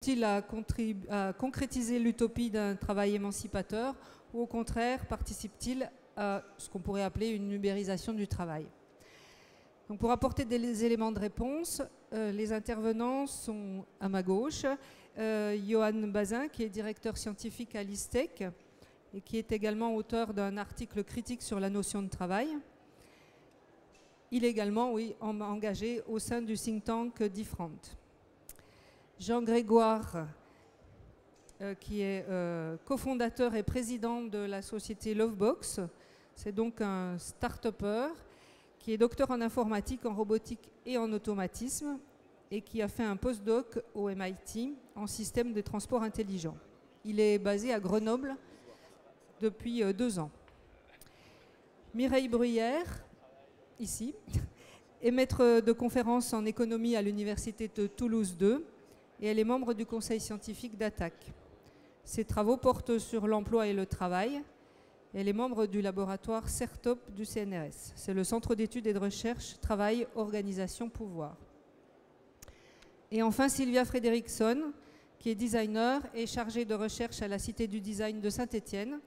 Contribue-t-il à concrétiser l'utopie d'un travail émancipateur ou au contraire participe-t-il à ce qu'on pourrait appeler une ubérisation du travail? Donc pour apporter des éléments de réponse, les intervenants sont à ma gauche. Johan Bazin, qui est directeur scientifique à l'ISTEC et qui est également auteur d'un article critique sur la notion de travail. Il est également, oui, engagé au sein du think tank Different. Jean Grégoire, qui est cofondateur et président de la société Lovebox. C'est donc un start-upper qui est docteur en informatique, en robotique et en automatisme et qui a fait un postdoc au MIT en système de transport intelligent. Il est basé à Grenoble depuis 2 ans. Mireille Bruyère, ici, est maître de conférences en économie à l'université de Toulouse 2 et elle est membre du conseil scientifique d'ATTAC. Ses travaux portent sur l'emploi et le travail. Elle est membre du laboratoire CERTOP du CNRS. C'est le Centre d'études et de recherche Travail, Organisation, Pouvoir. Et enfin, Sylvia Frederickson, qui est designer et chargée de recherche à la Cité du Design de Saint-Étienne,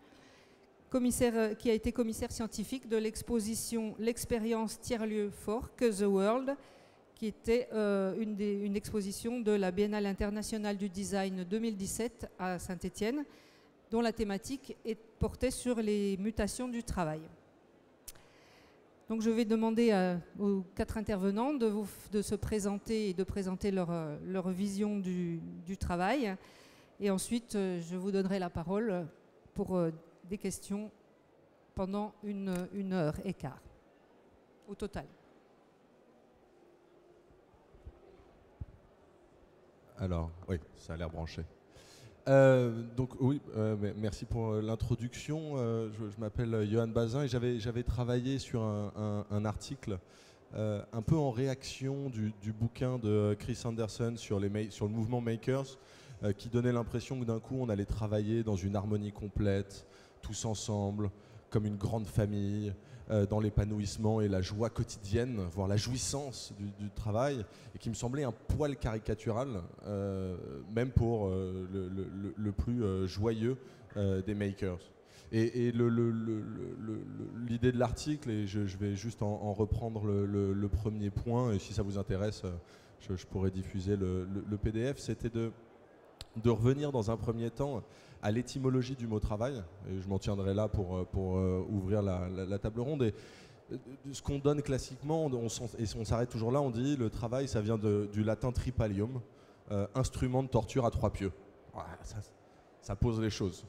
qui a été commissaire scientifique de l'exposition L'expérience tiers-lieu for que the World, qui était une exposition de la Biennale internationale du design 2017 à Saint-Étienne, dont la thématique portait sur les mutations du travail. Donc je vais demander aux 4 intervenants de se présenter et de présenter leur vision du travail. Et ensuite, je vous donnerai la parole pour des questions pendant 1h15 au total. Alors, oui, ça a l'air branché. Donc oui, merci pour l'introduction. Je m'appelle Johan Bazin et j'avais travaillé sur un article un peu en réaction du bouquin de Chris Anderson sur le mouvement Makers, qui donnait l'impression que d'un coup on allait travailler dans une harmonie complète, tous ensemble, comme une grande famille, dans l'épanouissement et la joie quotidienne, voire la jouissance du travail, et qui me semblait un poil caricatural, même pour le plus joyeux des makers. Et l'idée de l'article, et je vais juste en reprendre le premier point, et si ça vous intéresse, je pourrais diffuser le PDF, c'était de revenir dans un premier temps à l'étymologie du mot travail, et je m'en tiendrai là pour ouvrir la table ronde. Et ce qu'on donne classiquement, et on s'arrête toujours là, on dit le travail, ça vient du latin tripalium, instrument de torture à 3 pieux. Voilà, ça pose les choses.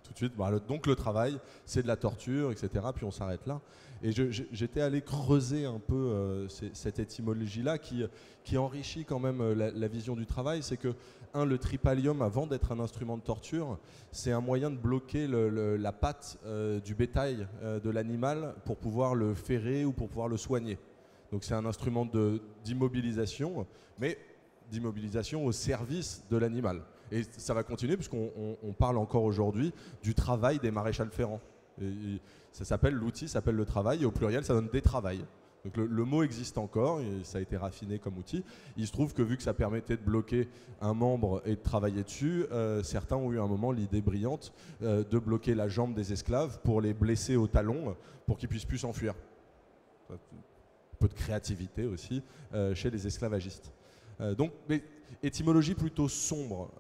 Tout de suite, donc le travail, c'est de la torture, etc. Puis on s'arrête là. Et j'étais allé creuser un peu cette étymologie-là qui enrichit quand même la vision du travail. C'est que, le tripalium, avant d'être un instrument de torture, c'est un moyen de bloquer la patte du bétail de l'animal pour pouvoir le ferrer ou pour pouvoir le soigner. Donc c'est un instrument d'immobilisation, mais d'immobilisation au service de l'animal. Et ça va continuer puisqu'on parle encore aujourd'hui du travail des maréchals ferrants. L'outil s'appelle le travail, et au pluriel ça donne des travails. Donc le mot existe encore, et ça a été raffiné comme outil. Il se trouve que vu que ça permettait de bloquer un membre et de travailler dessus, certains ont eu à un moment l'idée brillante de bloquer la jambe des esclaves pour les blesser au talon, pour qu'ils puissent plus s'enfuir. Un peu de créativité aussi chez les esclavagistes. Donc, mais étymologie plutôt sombre.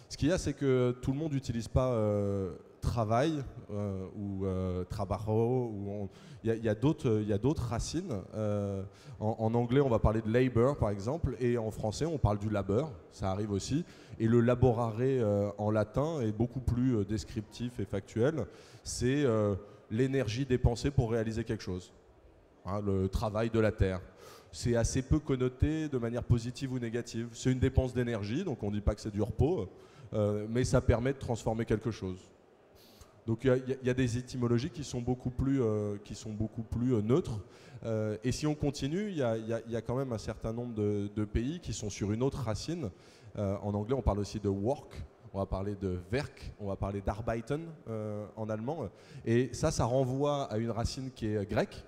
Ce qu'il y a, c'est que tout le monde n'utilise pas travail ou trabajo. Il y a d'autres racines. En anglais, on va parler de labor, par exemple, et en français, on parle du labeur. Ça arrive aussi. Et le laborare en latin est beaucoup plus descriptif et factuel. C'est l'énergie dépensée pour réaliser quelque chose. Hein, le travail de la terre. C'est assez peu connoté de manière positive ou négative. C'est une dépense d'énergie, donc on ne dit pas que c'est du repos, mais ça permet de transformer quelque chose. Donc il y a des étymologies qui sont beaucoup plus neutres. Et si on continue, il y a quand même un certain nombre de pays qui sont sur une autre racine. En anglais, on parle aussi de work, on va parler de werk, on va parler d'arbeiten en allemand. Et ça renvoie à une racine qui est grecque,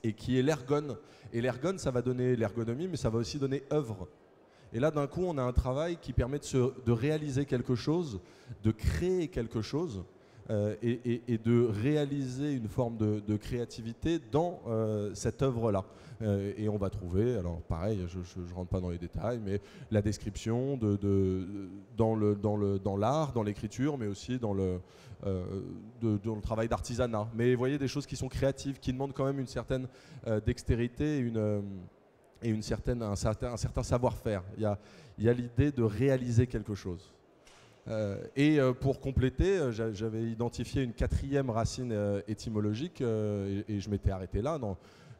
et qui est l'ergon. Et l'ergon, ça va donner l'ergonomie, mais ça va aussi donner œuvre. Et là, d'un coup, on a un travail qui permet de réaliser quelque chose, de créer quelque chose, et de réaliser une forme de créativité dans cette œuvre-là. Et on va trouver, alors pareil, je ne rentre pas dans les détails, mais la description dans l'art, dans l'écriture, mais aussi dans le travail d'artisanat. Mais vous voyez, des choses qui sont créatives, qui demandent quand même une certaine dextérité et un certain savoir-faire. Il y a l'idée de réaliser quelque chose. Pour compléter, j'avais identifié une 4e racine étymologique et je m'étais arrêté là.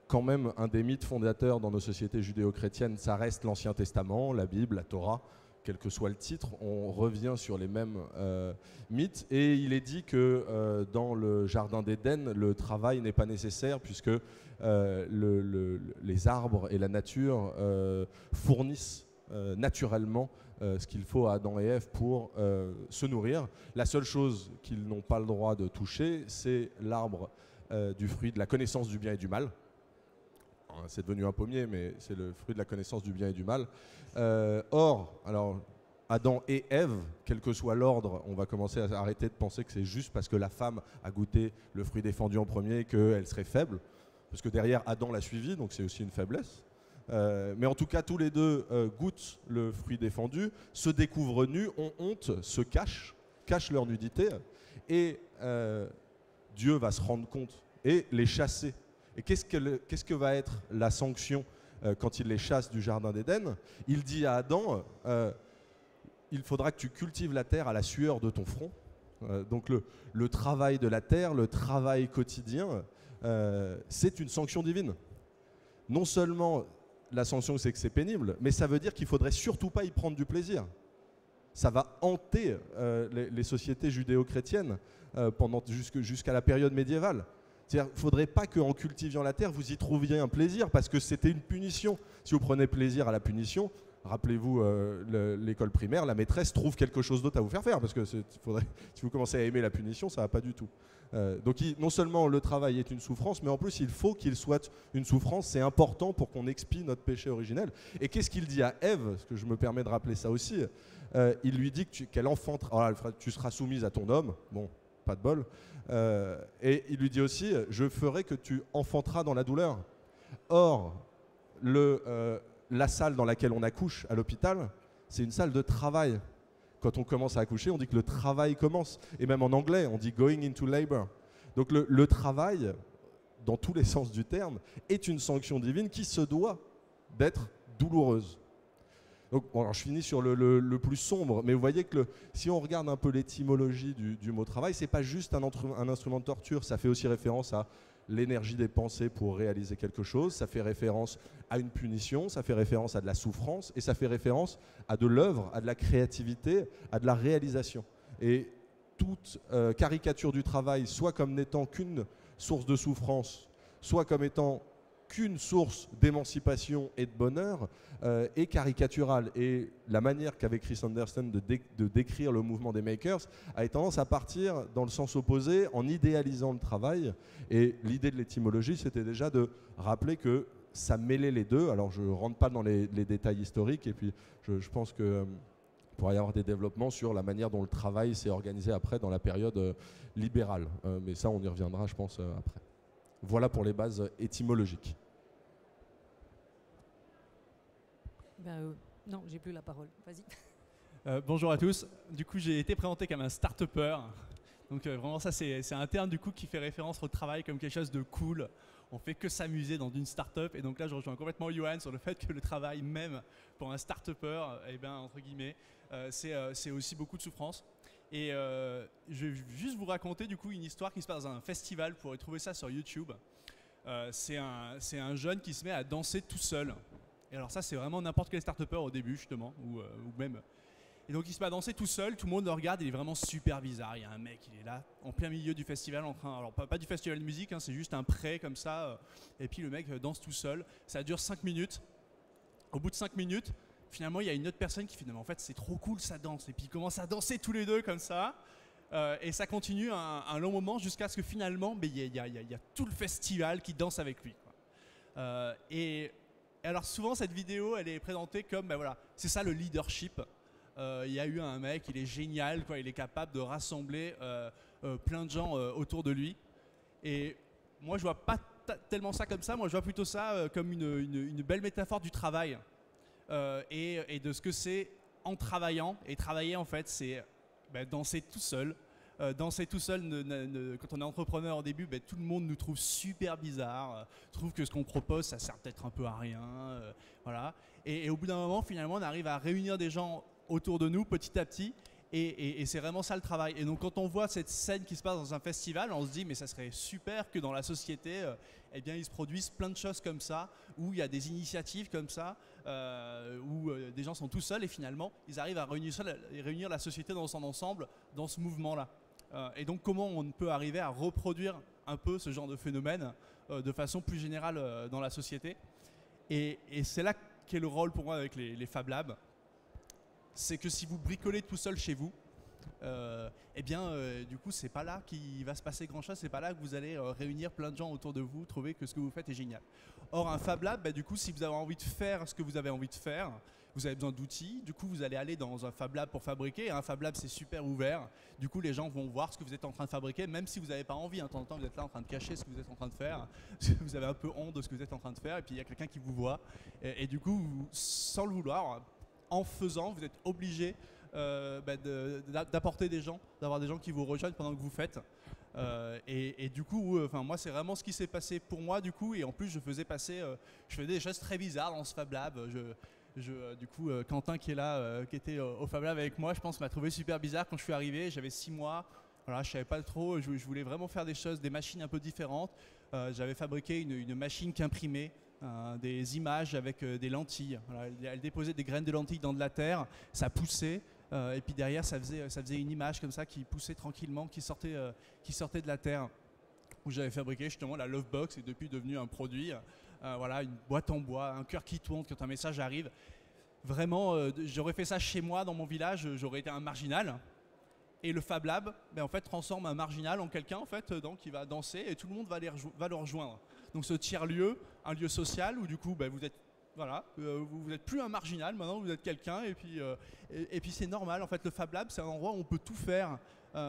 Quand même, un des mythes fondateurs dans nos sociétés judéo-chrétiennes, ça reste l'Ancien Testament, la Bible, la Torah, quel que soit le titre, on revient sur les mêmes mythes. Et il est dit que dans le Jardin d'Éden, le travail n'est pas nécessaire puisque les arbres et la nature fournissent naturellement ce qu'il faut à Adam et Ève pour se nourrir. La seule chose qu'ils n'ont pas le droit de toucher, c'est l'arbre du fruit de la connaissance du bien et du mal. C'est devenu un pommier, mais c'est le fruit de la connaissance du bien et du mal. Or, alors, Adam et Ève, quel que soit l'ordre, on va commencer à arrêter de penser que c'est juste parce que la femme a goûté le fruit défendu en premier qu'elle serait faible, parce que derrière, Adam l'a suivi, donc c'est aussi une faiblesse. Mais en tout cas, tous les deux goûtent le fruit défendu, se découvrent nus, ont honte, se cachent leur nudité, et Dieu va se rendre compte et les chasser. Et qu'est-ce que va être la sanction quand il les chasse du Jardin d'Éden? Il dit à Adam, il faudra que tu cultives la terre à la sueur de ton front. Donc le travail de la terre, le travail quotidien, c'est une sanction divine. Non seulement la sanction, c'est que c'est pénible, mais ça veut dire qu'il ne faudrait surtout pas y prendre du plaisir. Ça va hanter les sociétés judéo-chrétiennes jusqu'à la période médiévale. C'est-à-dire qu'il ne faudrait pas qu'en cultivant la terre, vous y trouviez un plaisir, parce que c'était une punition. Si vous prenez plaisir à la punition, rappelez-vous l'école primaire, la maîtresse trouve quelque chose d'autre à vous faire faire, parce que si vous commencez à aimer la punition, ça ne va pas du tout. Donc non seulement le travail est une souffrance, mais en plus il faut qu'il soit une souffrance. C'est important pour qu'on expie notre péché originel. Et qu'est-ce qu'il dit à Ève? Parce que je me permets de rappeler ça aussi. Il lui dit qu'elle enfantera, tu seras soumise à ton homme. Bon, pas de bol. Et il lui dit aussi, je ferai que tu enfanteras dans la douleur. Or, la salle dans laquelle on accouche à l'hôpital, c'est une salle de travail. Quand on commence à accoucher, on dit que le travail commence. Et même en anglais, on dit going into labor. Donc le travail, dans tous les sens du terme, est une sanction divine qui se doit d'être douloureuse. Donc, bon, alors je finis sur le plus sombre, mais vous voyez que si on regarde un peu l'étymologie du mot travail, c'est pas juste un instrument de torture, ça fait aussi référence à l'énergie des pensées pour réaliser quelque chose, ça fait référence à une punition, ça fait référence à de la souffrance, et ça fait référence à de l'œuvre, à de la créativité, à de la réalisation. Et toute caricature du travail, soit comme n'étant qu'une source de souffrance, soit comme étant qu'une source d'émancipation et de bonheur, est caricaturale. Et la manière qu'avait Chris Anderson de décrire le mouvement des makers a tendance à partir dans le sens opposé, en idéalisant le travail. Et l'idée de l'étymologie, c'était déjà de rappeler que ça mêlait les deux. Alors je ne rentre pas dans les détails historiques, et puis je pense que pourrait y avoir des développements sur la manière dont le travail s'est organisé après dans la période libérale. Mais ça, on y reviendra, je pense, après. Voilà pour les bases étymologiques. Non, j'ai plus la parole. Vas-y. Bonjour à tous. Du coup, j'ai été présenté comme un start-upper. Donc vraiment, ça, c'est un terme du coup qui fait référence au travail comme quelque chose de cool. On fait que s'amuser dans une start-up. Et donc là, je rejoins complètement Johan sur le fait que le travail, même pour un start-upper, eh ben, entre guillemets, c'est aussi beaucoup de souffrance. Et je vais juste vous raconter du coup une histoire qui se passe dans un festival. Vous pourrez trouver ça sur YouTube. C'est un jeune qui se met à danser tout seul. Et alors ça, c'est vraiment n'importe quel start-upper au début justement, ou même. Et donc il se met à danser tout seul, tout le monde le regarde, il est vraiment super bizarre. Il y a un mec, il est là, en plein milieu du festival, alors pas du festival de musique, hein, c'est juste un pré comme ça. Et puis le mec danse tout seul. Ça dure 5 minutes. Au bout de 5 minutes, finalement, il y a une autre personne qui finalement, en fait, c'est trop cool, ça danse. Et puis ils commencent à danser tous les deux comme ça. Et ça continue un long moment jusqu'à ce que finalement, il y a tout le festival qui danse avec lui, quoi. Et Et alors souvent cette vidéo elle est présentée comme ben voilà, c'est ça le leadership. Il y a eu un mec, il est génial, quoi, il est capable de rassembler plein de gens autour de lui. Et moi je vois pas tellement ça comme ça, moi je vois plutôt ça comme une belle métaphore du travail et de ce que c'est en travaillant. Et travailler en fait c'est danser tout seul. Danser tout seul, quand on est entrepreneur au début, tout le monde nous trouve super bizarre, trouve que ce qu'on propose ça sert peut-être un peu à rien, voilà. Et au bout d'un moment finalement on arrive à réunir des gens autour de nous petit à petit et c'est vraiment ça le travail. Et donc quand on voit cette scène qui se passe dans un festival, on se dit mais ça serait super que dans la société eh bien, il se produise plein de choses comme ça, où il y a des initiatives comme ça, où des gens sont tout seuls et finalement ils arrivent à réunir la société dans son ensemble dans ce mouvement-là. Et donc comment on peut arriver à reproduire un peu ce genre de phénomène de façon plus générale dans la société. Et c'est là qu'est le rôle pour moi avec les Fab Labs. C'est que si vous bricolez tout seul chez vous, eh bien du coup c'est pas là qu'il va se passer grand chose, c'est pas là que vous allez réunir plein de gens autour de vous, trouver que ce que vous faites est génial. Or un Fab Lab, du coup si vous avez envie de faire ce que vous avez envie de faire, vous avez besoin d'outils, du coup vous allez aller dans un Fab Lab pour fabriquer, et un Fab Lab c'est super ouvert, du coup les gens vont voir ce que vous êtes en train de fabriquer, même si vous n'avez pas envie, de temps en temps vous êtes là en train de cacher ce que vous êtes en train de faire, vous avez un peu honte de ce que vous êtes en train de faire, et puis il y a quelqu'un qui vous voit, et du coup sans le vouloir, en faisant, vous êtes obligé d'apporter des gens, d'avoir des gens qui vous rejoignent pendant que vous faites. Et du coup, moi c'est vraiment ce qui s'est passé pour moi du coup, et en plus je faisais des choses très bizarres dans ce Fab Lab. Du coup, Quentin qui est là, qui était au Fab Lab avec moi, je pense m'a trouvé super bizarre quand je suis arrivé. J'avais 6 mois, voilà, je savais pas trop, je voulais vraiment faire des choses, des machines un peu différentes. J'avais fabriqué une machine qui imprimait des images avec des lentilles. Voilà, elle déposait des graines de lentilles dans de la terre, ça poussait. Et puis derrière ça faisait une image comme ça qui poussait tranquillement, qui sortait de la terre, où j'avais fabriqué justement la Lovebox, et depuis devenu un produit, voilà, une boîte en bois, un cœur qui tourne quand un message arrive. Vraiment, j'aurais fait ça chez moi dans mon village, j'aurais été un marginal. Et le Fab Lab en fait transforme un marginal en quelqu'un en fait, qui va danser, et tout le monde va le rejoindre. Donc ce tiers-lieu, un lieu social où du coup vous êtes voilà, vous n'êtes plus un marginal, maintenant vous êtes quelqu'un, et puis c'est normal. En fait, le Fab Lab, c'est un endroit où on peut tout faire,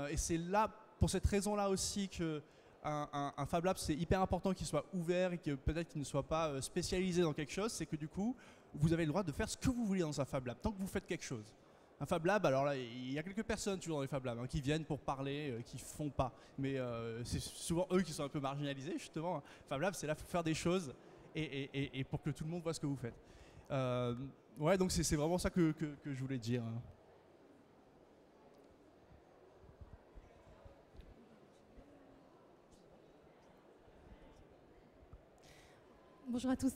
et c'est là, pour cette raison-là aussi, que un Fab Lab, c'est hyper important qu'il soit ouvert et que peut-être qu'il ne soit pas spécialisé dans quelque chose. C'est que du coup, vous avez le droit de faire ce que vous voulez dans un Fab Lab, tant que vous faites quelque chose. Un Fab Lab, alors là, il y a quelques personnes toujours dans les Fab Labs qui viennent pour parler, qui font pas, mais c'est souvent eux qui sont un peu marginalisés justement. Fab Lab, c'est là pour faire des choses. Et pour que tout le monde voit ce que vous faites. Ouais, donc c'est vraiment ça que je voulais dire. Bonjour à tous.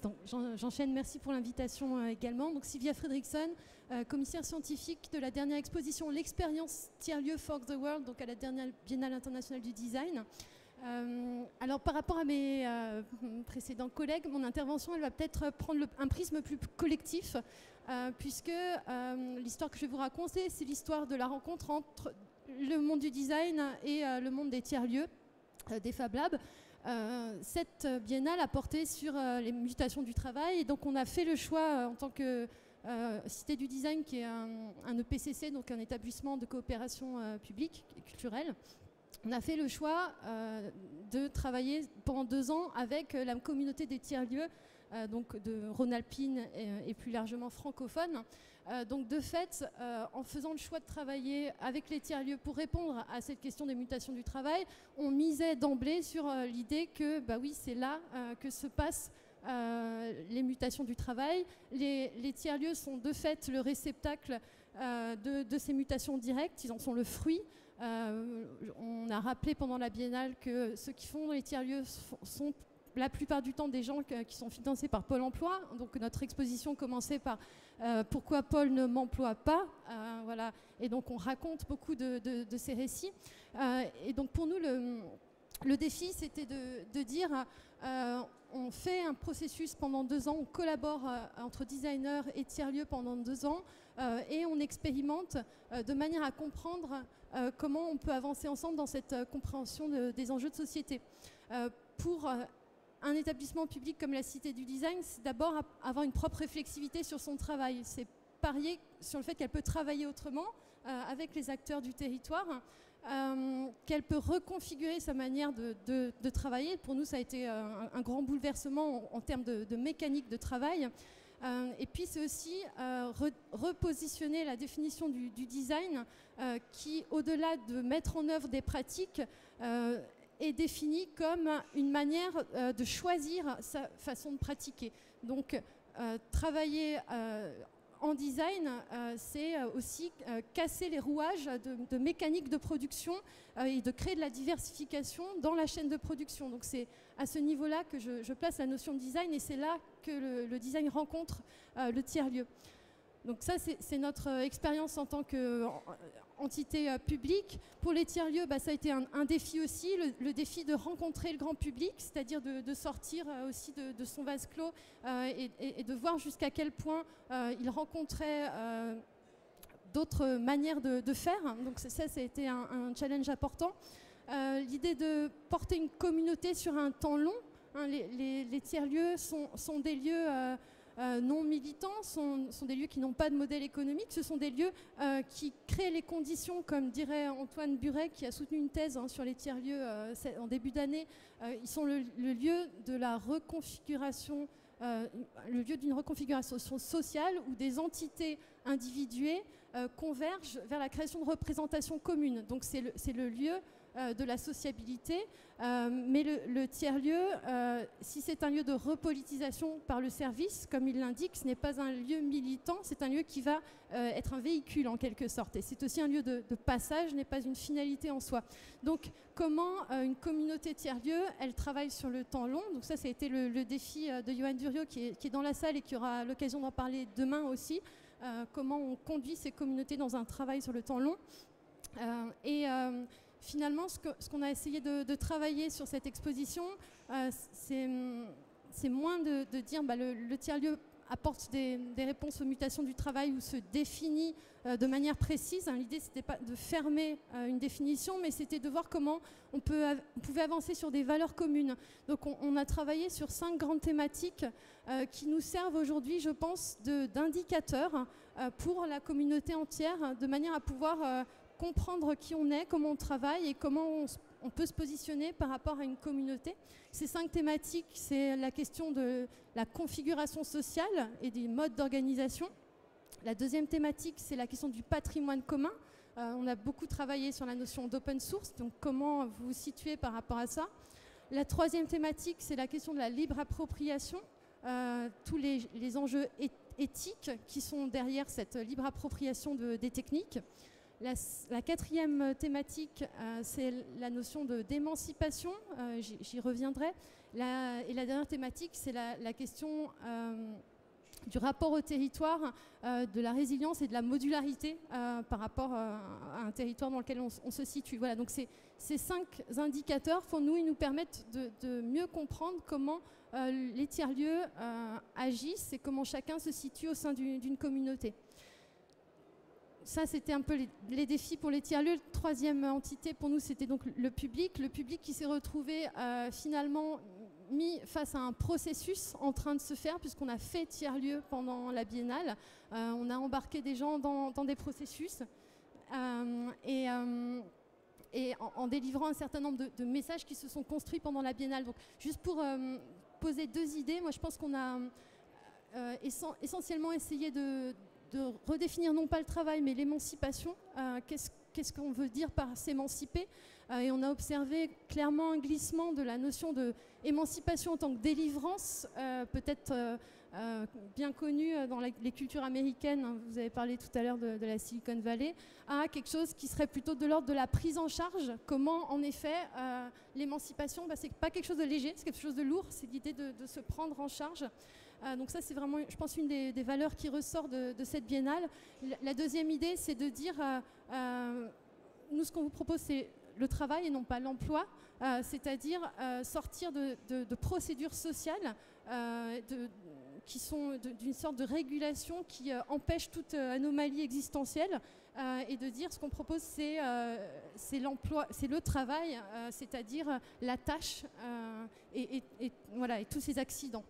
J'enchaîne, merci pour l'invitation également. Donc Sylvia Fredriksson, commissaire scientifique de la dernière exposition L'expérience tiers-lieu for the World, donc à la dernière Biennale internationale du design. Alors par rapport à mes précédents collègues, mon intervention elle va peut-être prendre un prisme plus collectif, puisque l'histoire que je vais vous raconter, c'est l'histoire de la rencontre entre le monde du design et le monde des tiers-lieux, des Fab Labs. Cette biennale a porté sur les mutations du travail, et donc on a fait le choix en tant que Cité du Design, qui est un EPCC, donc un établissement de coopération publique et culturelle. On a fait le choix de travailler pendant 2 ans avec la communauté des tiers-lieux, donc de Rhône-Alpine et plus largement francophone. Donc de fait, en faisant le choix de travailler avec les tiers-lieux pour répondre à cette question des mutations du travail, on misait d'emblée sur l'idée que oui, c'est là que se passent les mutations du travail. Les tiers-lieux sont de fait le réceptacle de ces mutations directes, ils en sont le fruit. On a rappelé pendant la biennale que ceux qui font les tiers-lieux sont la plupart du temps des gens qui sont financés par Pôle emploi. Donc notre exposition commençait par pourquoi Pôle ne m'emploie pas, voilà. Et donc on raconte beaucoup de ces récits. Et donc pour nous le défi c'était de dire on fait un processus pendant 2 ans, on collabore entre designers et tiers-lieux pendant 2 ans, et on expérimente de manière à comprendre comment on peut avancer ensemble dans cette compréhension des enjeux de société. Pour un établissement public comme la Cité du Design, c'est d'abord avoir une propre réflexivité sur son travail. C'est parier sur le fait qu'elle peut travailler autrement avec les acteurs du territoire, qu'elle peut reconfigurer sa manière de travailler. Pour nous, ça a été un grand bouleversement en termes de mécanique de travail. Et puis c'est aussi repositionner la définition du design qui, au-delà de mettre en œuvre des pratiques, est définie comme une manière de choisir sa façon de pratiquer. Donc travailler en design, c'est aussi casser les rouages de mécanique de production et de créer de la diversification dans la chaîne de production. Donc c'est à ce niveau-là que je place la notion de design, et c'est là que le design rencontre le tiers-lieu. Donc ça, c'est notre expérience en tant qu'entité publique. Pour les tiers-lieux, ça a été un défi aussi, le défi de rencontrer le grand public, c'est-à-dire de sortir aussi de son vase clos et de voir jusqu'à quel point il rencontrait d'autres manières de faire. Donc ça a été un challenge important. L'idée de porter une communauté sur un temps long, hein, les tiers-lieux sont des lieux non militants, sont des lieux qui n'ont pas de modèle économique, ce sont des lieux qui créent les conditions, comme dirait Antoine Buret, qui a soutenu une thèse sur les tiers-lieux en début d'année. Ils sont le lieu de la reconfiguration, le lieu d'une reconfiguration sociale où des entités individuées convergent vers la création de représentations communes. Donc c'est le lieu de la sociabilité, mais le tiers-lieu, si c'est un lieu de repolitisation par le service, comme il l'indique, ce n'est pas un lieu militant, c'est un lieu qui va être un véhicule en quelque sorte. Et c'est aussi un lieu de passage, n'est pas une finalité en soi. Donc comment une communauté tiers-lieu, elle travaille sur le temps long. Donc ça a été le défi de Johan Durieux qui est dans la salle et qui aura l'occasion d'en parler demain aussi. Comment on conduit ces communautés dans un travail sur le temps long. Finalement, ce qu'on a essayé de travailler sur cette exposition, c'est moins de dire le tiers-lieu apporte des réponses aux mutations du travail ou se définit de manière précise. L'idée, ce n'était pas de fermer une définition, mais c'était de voir comment on pouvait avancer sur des valeurs communes. Donc on a travaillé sur 5 grandes thématiques qui nous servent aujourd'hui, je pense, d'indicateurs pour la communauté entière, de manière à pouvoir comprendre qui on est, comment on travaille et comment on peut se positionner par rapport à une communauté. Ces 5 thématiques, c'est la question de la configuration sociale et des modes d'organisation. La deuxième thématique, c'est la question du patrimoine commun. On a beaucoup travaillé sur la notion d'open source, donc comment vous vous situez par rapport à ça. La troisième thématique, c'est la question de la libre appropriation, tous les enjeux éthiques qui sont derrière cette libre appropriation des techniques. La quatrième thématique, c'est la notion d'émancipation, j'y reviendrai. Et la dernière thématique, c'est la question du rapport au territoire, de la résilience et de la modularité par rapport à un territoire dans lequel on se situe. Voilà, donc ces 5 indicateurs, pour nous, ils nous permettent de mieux comprendre comment les tiers-lieux agissent et comment chacun se situe au sein d'une communauté. Ça, c'était un peu les défis pour les tiers-lieux. La troisième entité, pour nous, c'était donc le public qui s'est retrouvé finalement mis face à un processus en train de se faire, puisqu'on a fait tiers-lieux pendant la biennale. On a embarqué des gens dans des processus et en délivrant un certain nombre de messages qui se sont construits pendant la biennale. Donc, juste pour poser 2 idées, moi, je pense qu'on a essentiellement essayé de redéfinir non pas le travail mais l'émancipation. Qu'est-ce qu'on veut dire par s'émanciper, et on a observé clairement un glissement de la notion d'émancipation en tant que délivrance, peut-être bien connue dans les cultures américaines, vous avez parlé tout à l'heure de la Silicon Valley, à quelque chose qui serait plutôt de l'ordre de la prise en charge. Comment en effet l'émancipation, c'est pas quelque chose de léger, c'est quelque chose de lourd, c'est l'idée de se prendre en charge. Donc ça, c'est vraiment, je pense, une des valeurs qui ressort de cette biennale. La deuxième idée, c'est de dire, nous, ce qu'on vous propose, c'est le travail et non pas l'emploi, c'est-à-dire sortir de procédures sociales qui sont d'une sorte de régulation qui empêche toute anomalie existentielle et de dire ce qu'on propose, c'est l'emploi, c'est le travail, c'est-à-dire la tâche et voilà, et tous ces accidents.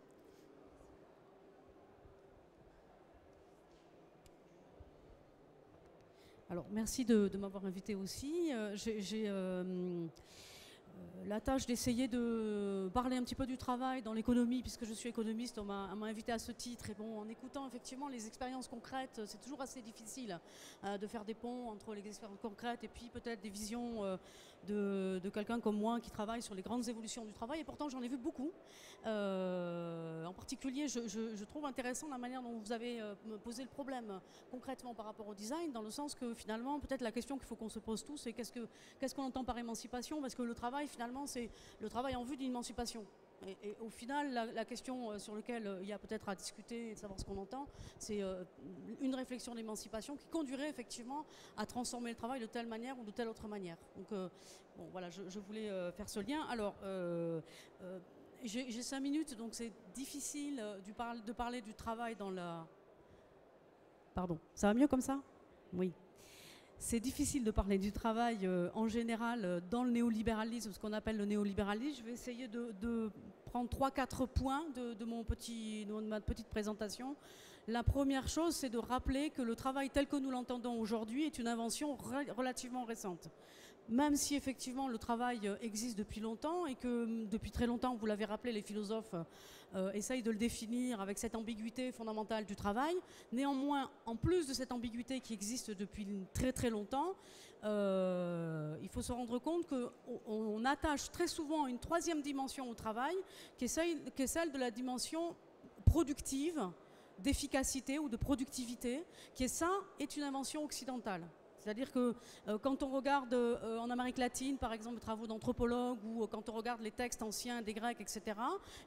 Alors, merci de m'avoir invité aussi. J'ai la tâche d'essayer de parler un petit peu du travail dans l'économie, puisque je suis économiste, on m'a invité à ce titre. Et bon, en écoutant effectivement les expériences concrètes, c'est toujours assez difficile de faire des ponts entre les expériences concrètes et puis peut-être des visions de quelqu'un comme moi qui travaille sur les grandes évolutions du travail. Et pourtant, j'en ai vu beaucoup. En particulier, je trouve intéressant la manière dont vous avez posé le problème concrètement par rapport au design, dans le sens que finalement, peut-être la question qu'il faut qu'on se pose tous, c'est qu'est-ce qu'on entend par émancipation, parce que le travail, finalement, c'est le travail en vue d'une émancipation. Et au final, la question sur laquelle il y a peut-être à discuter et de savoir ce qu'on entend, c'est une réflexion d'émancipation qui conduirait effectivement à transformer le travail de telle manière ou de telle autre manière. Donc, bon, voilà, je voulais faire ce lien. Alors, j'ai 5 minutes, donc c'est difficile de parler du travail dans la... Pardon, ça va mieux comme ça? Oui. C'est difficile de parler du travail en général dans le néolibéralisme, ce qu'on appelle le néolibéralisme. Je vais essayer de prendre 3-4 points de ma petite présentation. La première chose, c'est de rappeler que le travail tel que nous l'entendons aujourd'hui est une invention relativement récente. Même si effectivement le travail existe depuis longtemps et que depuis très longtemps, vous l'avez rappelé, les philosophes essayent de le définir avec cette ambiguïté fondamentale du travail. Néanmoins, en plus de cette ambiguïté qui existe depuis très très longtemps, il faut se rendre compte qu'on attache très souvent une troisième dimension au travail qui est celle de la dimension productive, d'efficacité ou de productivité, qui est une invention occidentale. C'est-à-dire que quand on regarde en Amérique latine, par exemple, les travaux d'anthropologues ou quand on regarde les textes anciens des Grecs, etc.,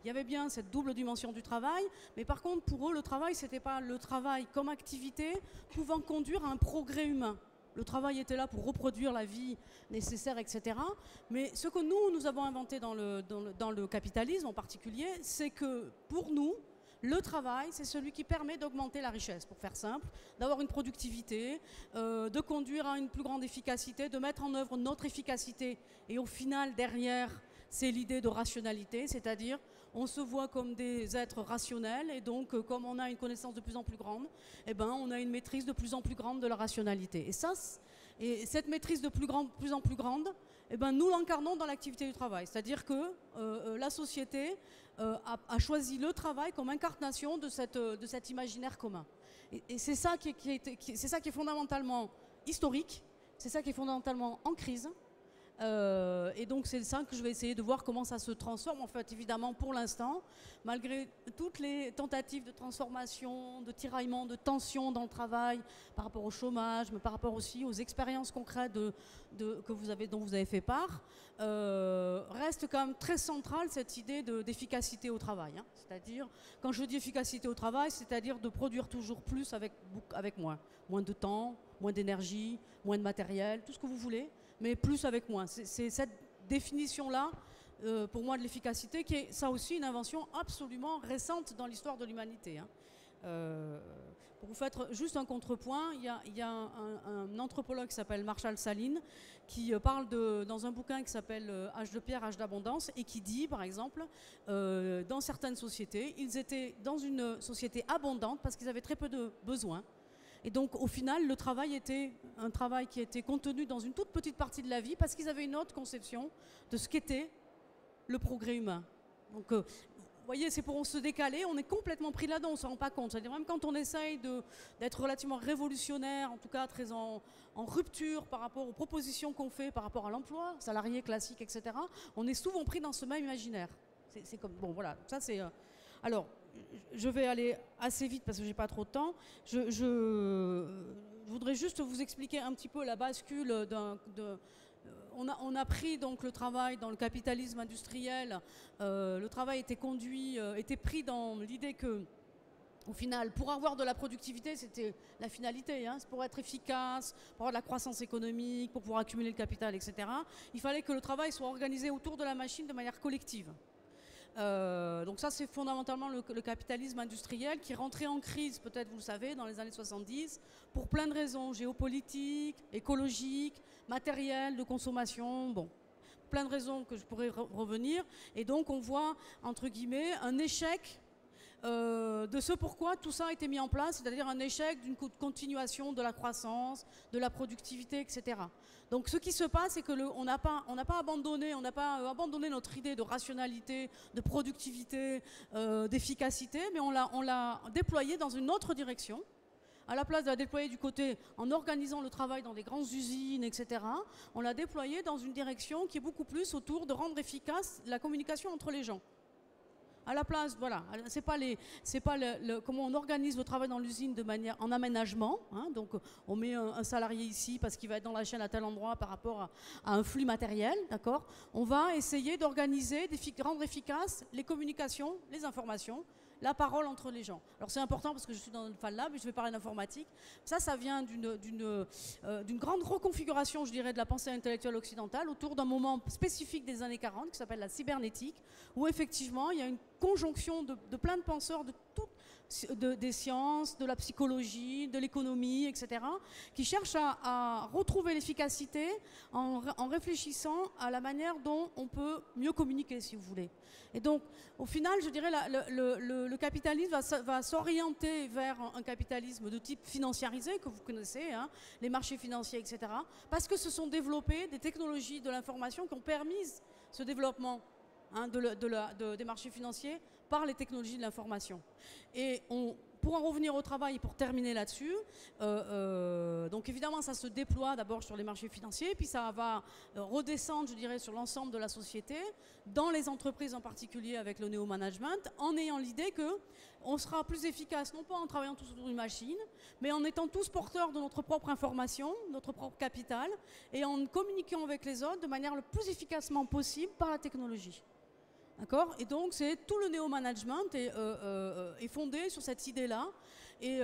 il y avait bien cette double dimension du travail. Mais par contre, pour eux, le travail, ce n'était pas le travail comme activité pouvant conduire à un progrès humain. Le travail était là pour reproduire la vie nécessaire, etc. Mais ce que nous avons inventé dans le capitalisme en particulier, c'est que pour nous, le travail, c'est celui qui permet d'augmenter la richesse, pour faire simple, d'avoir une productivité, de conduire à une plus grande efficacité, de mettre en œuvre notre efficacité. Et au final, derrière, c'est l'idée de rationalité, c'est-à-dire on se voit comme des êtres rationnels et donc comme on a une connaissance de plus en plus grande, eh ben, on a une maîtrise de plus en plus grande de la rationalité. Et cette maîtrise de plus en plus grande, eh ben, nous l'incarnons dans l'activité du travail. C'est-à-dire que la société a choisi le travail comme incarnation de cet imaginaire commun. Et c'est ça qui est fondamentalement historique, c'est ça qui est fondamentalement en crise. Et donc c'est ça que je vais essayer de voir comment ça se transforme. En fait, évidemment, pour l'instant, malgré toutes les tentatives de transformation, de tiraillement, de tension dans le travail, par rapport au chômage, mais par rapport aussi aux expériences concrètes dont vous avez fait part, reste quand même très centrale cette idée d'efficacité au travail. Hein. C'est-à-dire, quand je dis efficacité au travail, c'est-à-dire de produire toujours plus avec moins. Moins de temps, moins d'énergie, moins de matériel, tout ce que vous voulez, mais plus avec moins. C'est cette définition-là, pour moi, de l'efficacité, qui est ça aussi une invention absolument récente dans l'histoire de l'humanité. Hein. Pour vous faire juste un contrepoint, il y a un anthropologue qui s'appelle Marshall Saline, qui parle dans un bouquin qui s'appelle Âge de pierre, âge d'abondance, et qui dit, par exemple, dans certaines sociétés, ils étaient dans une société abondante parce qu'ils avaient très peu de besoins. Et donc, au final, le travail était un travail qui était contenu dans une toute petite partie de la vie parce qu'ils avaient une autre conception de ce qu'était le progrès humain. Donc, vous voyez, c'est pour se décaler, on est complètement pris là-dedans, on ne s'en rend pas compte. C'est-à-dire même quand on essaye d'être relativement révolutionnaire, en tout cas très en rupture par rapport aux propositions qu'on fait, par rapport à l'emploi, salarié classique, etc., on est souvent pris dans ce même imaginaire. C'est comme, bon, voilà, ça c'est... Alors, je vais aller assez vite parce que je n'ai pas trop de temps. Je voudrais juste vous expliquer un petit peu la bascule on a pris donc le travail dans le capitalisme industriel. Le travail était pris dans l'idée que, au final, pour avoir de la productivité, c'était la finalité. Hein, pour être efficace, pour avoir de la croissance économique, pour pouvoir accumuler le capital, etc. Il fallait que le travail soit organisé autour de la machine de manière collective. Donc ça, c'est fondamentalement le capitalisme industriel qui est rentré en crise, peut-être vous le savez, dans les années 70, pour plein de raisons géopolitiques, écologiques, matérielles, de consommation, bon, plein de raisons que je pourrais revenir. Et donc on voit, entre guillemets, un échec de ce pourquoi tout ça a été mis en place, c'est-à-dire un échec d'une continuation de la croissance, de la productivité, etc. Donc ce qui se passe, c'est qu'on n'a pas abandonné notre idée de rationalité, de productivité, d'efficacité, mais on l'a déployée dans une autre direction. À la place de la déployer du côté en organisant le travail dans des grandes usines, etc., on l'a déployée dans une direction qui est beaucoup plus autour de rendre efficace la communication entre les gens. À la place, voilà, c'est pas comment on organise le travail dans l'usine de manière en aménagement, hein, donc on met un salarié ici parce qu'il va être dans la chaîne à tel endroit par rapport à un flux matériel, d'accord. On va essayer d'organiser, de rendre efficaces les communications, les informations, la parole entre les gens. Alors c'est important parce que je suis dans le Fab Lab et je vais parler d'informatique. Ça vient d'une grande reconfiguration, je dirais, de la pensée intellectuelle occidentale autour d'un moment spécifique des années 40 qui s'appelle la cybernétique, où effectivement il y a une conjonction de plein de penseurs des sciences, de la psychologie, de l'économie, etc., qui cherchent à retrouver l'efficacité en réfléchissant à la manière dont on peut mieux communiquer, si vous voulez. Et donc, au final, je dirais, le capitalisme va s'orienter vers un capitalisme de type financiarisé, que vous connaissez, hein, les marchés financiers, etc., parce que se sont développées des technologies de l'information qui ont permis ce développement, hein, des marchés financiers par les technologies de l'information. Et pour en revenir au travail et pour terminer là-dessus, donc évidemment ça se déploie d'abord sur les marchés financiers, puis ça va redescendre, je dirais, sur l'ensemble de la société, dans les entreprises en particulier avec le néo-management, en ayant l'idée qu'on sera plus efficace, non pas en travaillant tous sur une machine, mais en étant tous porteurs de notre propre information, notre propre capital, et en communiquant avec les autres de manière le plus efficacement possible par la technologie. D'accord ? Et donc, tout le néo-management est fondé sur cette idée-là. Et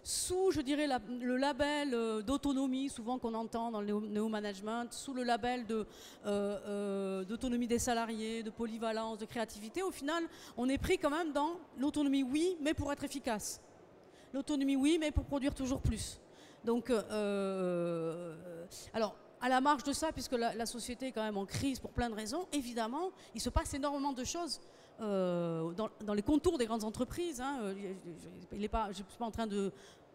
sous, je dirais, le label d'autonomie, souvent qu'on entend dans le néo-management, sous le label d'autonomie des salariés, de polyvalence, de créativité, au final, on est pris quand même dans l'autonomie, oui, mais pour être efficace. L'autonomie, oui, mais pour produire toujours plus. Donc, alors, à la marge de ça, puisque la société est quand même en crise pour plein de raisons, évidemment, il se passe énormément de choses dans les contours des grandes entreprises. Hein. Je ne suis pas en train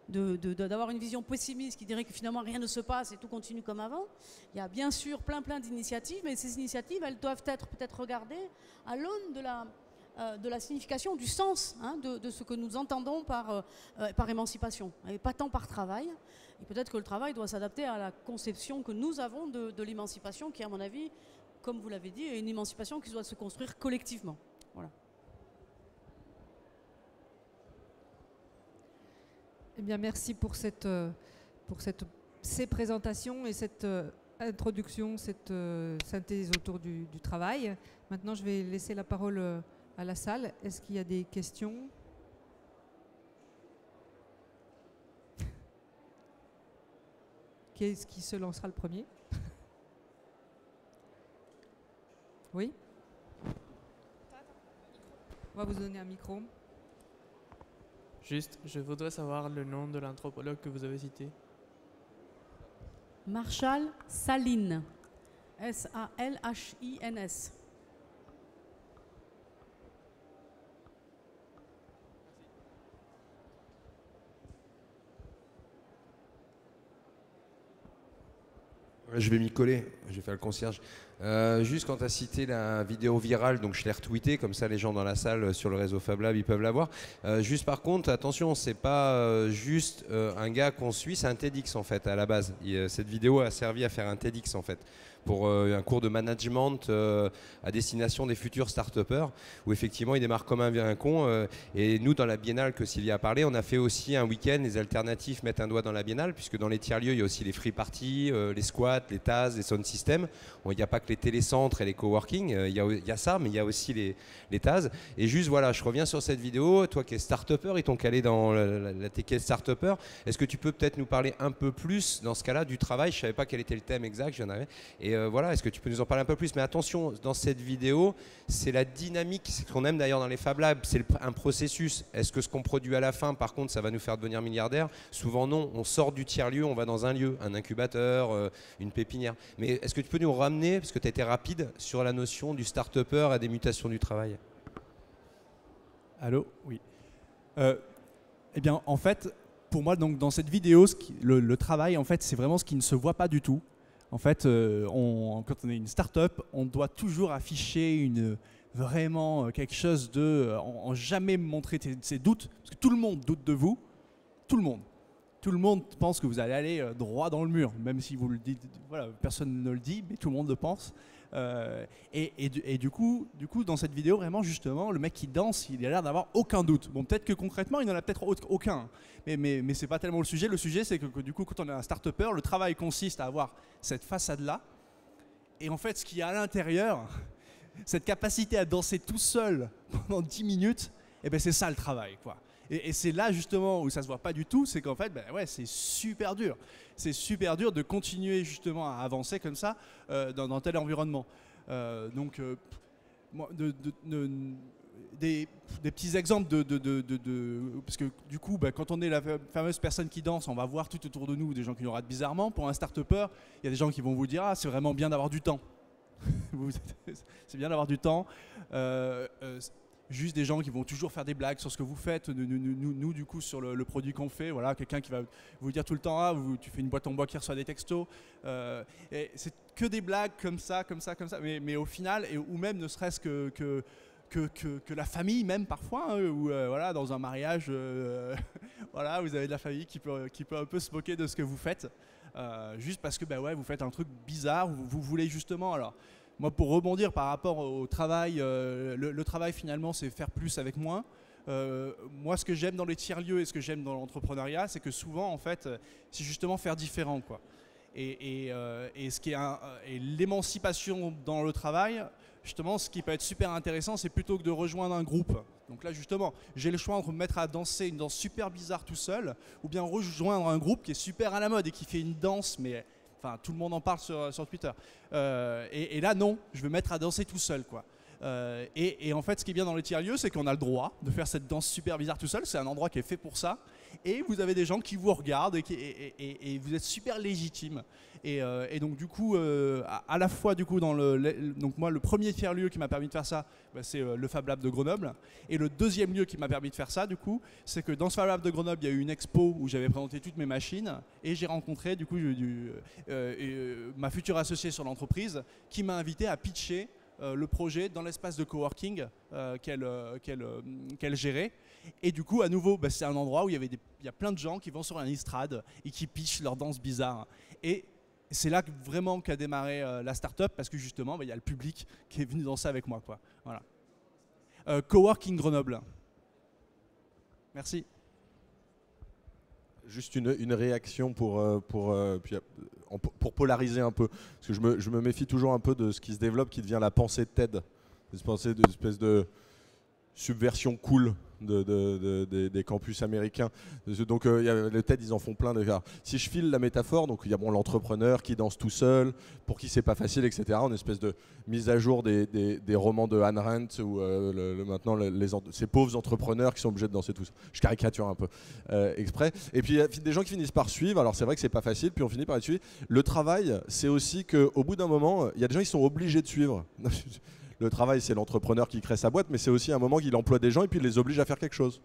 d'avoir une vision pessimiste qui dirait que finalement rien ne se passe et tout continue comme avant. Il y a bien sûr plein d'initiatives, mais ces initiatives, elles doivent être peut-être regardées à l'aune de la signification, du sens, hein, de ce que nous entendons par émancipation, et pas tant par travail. Et peut-être que le travail doit s'adapter à la conception que nous avons de l'émancipation, qui, à mon avis, comme vous l'avez dit, est une émancipation qui doit se construire collectivement. Voilà. Eh bien, merci pour ces présentations et cette introduction, cette synthèse autour du travail. Maintenant, je vais laisser la parole à la salle. Est-ce qu'il y a des questions ? Qui est-ce qui se lancera le premier ? Oui ? On va vous donner un micro. Juste, je voudrais savoir le nom de l'anthropologue que vous avez cité. Marshall Sahlins. S-A-L-H-I-N-S. Je vais m'y coller, je vais faire le concierge. Juste quand tu as cité la vidéo virale, donc je l'ai retweetée, comme ça les gens dans la salle sur le réseau Fab Lab, ils peuvent la voir. Juste par contre, attention, c'est pas juste un gars qu'on suit, c'est un TEDx en fait à la base. Cette vidéo a servi à faire un TEDx en fait, pour un cours de management à destination des futurs start-upers, où effectivement il démarre comme un con. Et nous, dans la biennale que Sylvia a parlé, on a fait aussi un week-end, les alternatives mettent un doigt dans la biennale, puisque dans les tiers-lieux, il y a aussi les free parties, les squats, les TAS, les sound systems. Bon, il n'y a pas que avec les télécentres et les coworking, il y a ça, mais il y a aussi les TAS. Et juste voilà, je reviens sur cette vidéo, toi qui es start-upper, ils t'ont calé dans la TK start-upper, est-ce que tu peux peut-être nous parler un peu plus dans ce cas-là du travail? Je ne savais pas quel était le thème exact, j'en avais. Et voilà, est-ce que tu peux nous en parler un peu plus? Mais attention, dans cette vidéo, c'est la dynamique, c'est ce qu'on aime d'ailleurs dans les Fab Labs, c'est un processus. Est-ce que ce qu'on produit à la fin, par contre, ça va nous faire devenir milliardaire? Souvent non, on sort du tiers-lieu, on va dans un lieu, un incubateur, une pépinière. Mais est-ce que tu peux nous ramener, parce que tu as été rapide, sur la notion du start-upper et des mutations du travail? Allô? Oui. Eh bien, en fait, pour moi, donc, dans cette vidéo, le travail, en fait, c'est vraiment ce qui ne se voit pas du tout. En fait, quand on est une start-up, on doit toujours afficher vraiment quelque chose en jamais montrer ses doutes, parce que tout le monde doute de vous, tout le monde. Tout le monde pense que vous allez aller droit dans le mur, même si vous le dites, voilà, personne ne le dit, mais tout le monde le pense. Et du coup, dans cette vidéo, vraiment, justement, le mec qui danse, il a l'air d'avoir aucun doute. Bon, peut-être que concrètement, il n'en a peut-être aucun, mais c'est pas tellement le sujet. Le sujet, c'est que du coup, quand on est un start-upper, le travail consiste à avoir cette façade-là, et en fait, ce qu'il y a à l'intérieur, cette capacité à danser tout seul pendant 10 minutes, eh ben, c'est ça le travail, quoi. Et c'est là justement où ça se voit pas du tout, c'est qu'en fait, c'est super dur. C'est super dur de continuer justement à avancer comme ça dans tel environnement. Des petits exemples parce que du coup, quand on est la fameuse personne qui danse, on va voir tout autour de nous des gens qui nous ratent bizarrement. Pour un start-upper, il y a des gens qui vont vous dire « Ah, c'est vraiment bien d'avoir du temps. » C'est bien d'avoir du temps. Juste des gens qui vont toujours faire des blagues sur ce que vous faites, nous du coup sur le produit qu'on fait, voilà, quelqu'un qui va vous dire tout le temps, tu fais une boîte en bois qui reçoit des textos, et c'est que des blagues comme ça, mais au final, ou même ne serait-ce que la famille même parfois, hein, ou voilà, dans un mariage, voilà, vous avez de la famille qui peut un peu se moquer de ce que vous faites, juste parce que vous faites un truc bizarre, vous voulez justement, alors. Moi, pour rebondir par rapport au travail, le travail finalement, c'est faire plus avec moins. Moi, ce que j'aime dans les tiers-lieux et ce que j'aime dans l'entrepreneuriat, c'est que souvent, en fait, c'est justement faire différent, quoi. Et l'émancipation dans le travail, justement, ce qui peut être super intéressant, c'est plutôt que de rejoindre un groupe. Donc là, justement, j'ai le choix entre me mettre à danser une danse super bizarre tout seul, ou bien rejoindre un groupe qui est super à la mode et qui fait une danse, mais enfin, tout le monde en parle sur Twitter. Et là, non, je vais me mettre à danser tout seul, quoi. Et en fait, ce qui est bien dans les tiers-lieux, c'est qu'on a le droit de faire cette danse super bizarre tout seul. C'est un endroit qui est fait pour ça. Et vous avez des gens qui vous regardent et vous êtes super légitime. Et donc du coup, à la fois du coup donc moi le premier tiers-lieu qui m'a permis de faire ça, c'est le Fab Lab de Grenoble. Et le deuxième lieu qui m'a permis de faire ça, du coup, c'est que dans ce Fab Lab de Grenoble, il y a eu une expo où j'avais présenté toutes mes machines et j'ai rencontré du coup ma future associée sur l'entreprise qui m'a invité à pitcher le projet dans l'espace de coworking qu'elle gérait. Et du coup, à nouveau, c'est un endroit où il y a plein de gens qui vont sur un estrade et qui pitchent leurs danses bizarres. Et c'est là vraiment qu'a démarré la start-up, parce que justement, il y a le public qui est venu danser avec moi, quoi. Voilà. Coworking Grenoble. Merci. Juste une réaction pour polariser un peu. Parce que je me méfie toujours un peu de ce qui se développe, qui devient la pensée de TED. Une espèce de subversion cool des campus américains. Donc les TED, ils en font plein. Si je file la métaphore, donc il y a l'entrepreneur qui danse tout seul, pour qui c'est pas facile, etc. Une espèce de mise à jour des romans de Ayn Rand, où maintenant ces pauvres entrepreneurs qui sont obligés de danser tout seul. Je caricature un peu exprès. Et puis il y a des gens qui finissent par suivre. Alors c'est vrai que c'est pas facile, puis on finit par être suivi. Le travail, c'est aussi qu'au bout d'un moment, il y a des gens qui sont obligés de suivre. Le travail, c'est l'entrepreneur qui crée sa boîte, mais c'est aussi un moment qu'il emploie des gens et puis il les oblige à faire quelque chose.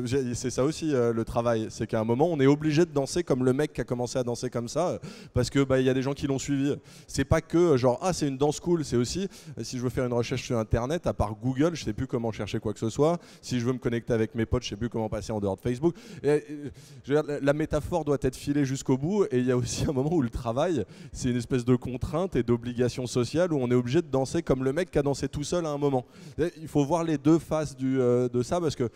C'est ça aussi le travail, c'est qu'à un moment on est obligé de danser comme le mec qui a commencé à danser comme ça parce que y a des gens qui l'ont suivi. C'est pas que genre c'est une danse cool, c'est aussi si je veux faire une recherche sur internet, à part Google, je sais plus comment chercher quoi que ce soit. Si je veux me connecter avec mes potes, je sais plus comment passer en dehors de Facebook. Je veux dire, la métaphore doit être filée jusqu'au bout, et il y a aussi un moment où le travail, c'est une espèce de contrainte et d'obligation sociale où on est obligé de danser comme le mec qui a dansé tout seul à un moment. Il faut voir les deux faces de ça, parce que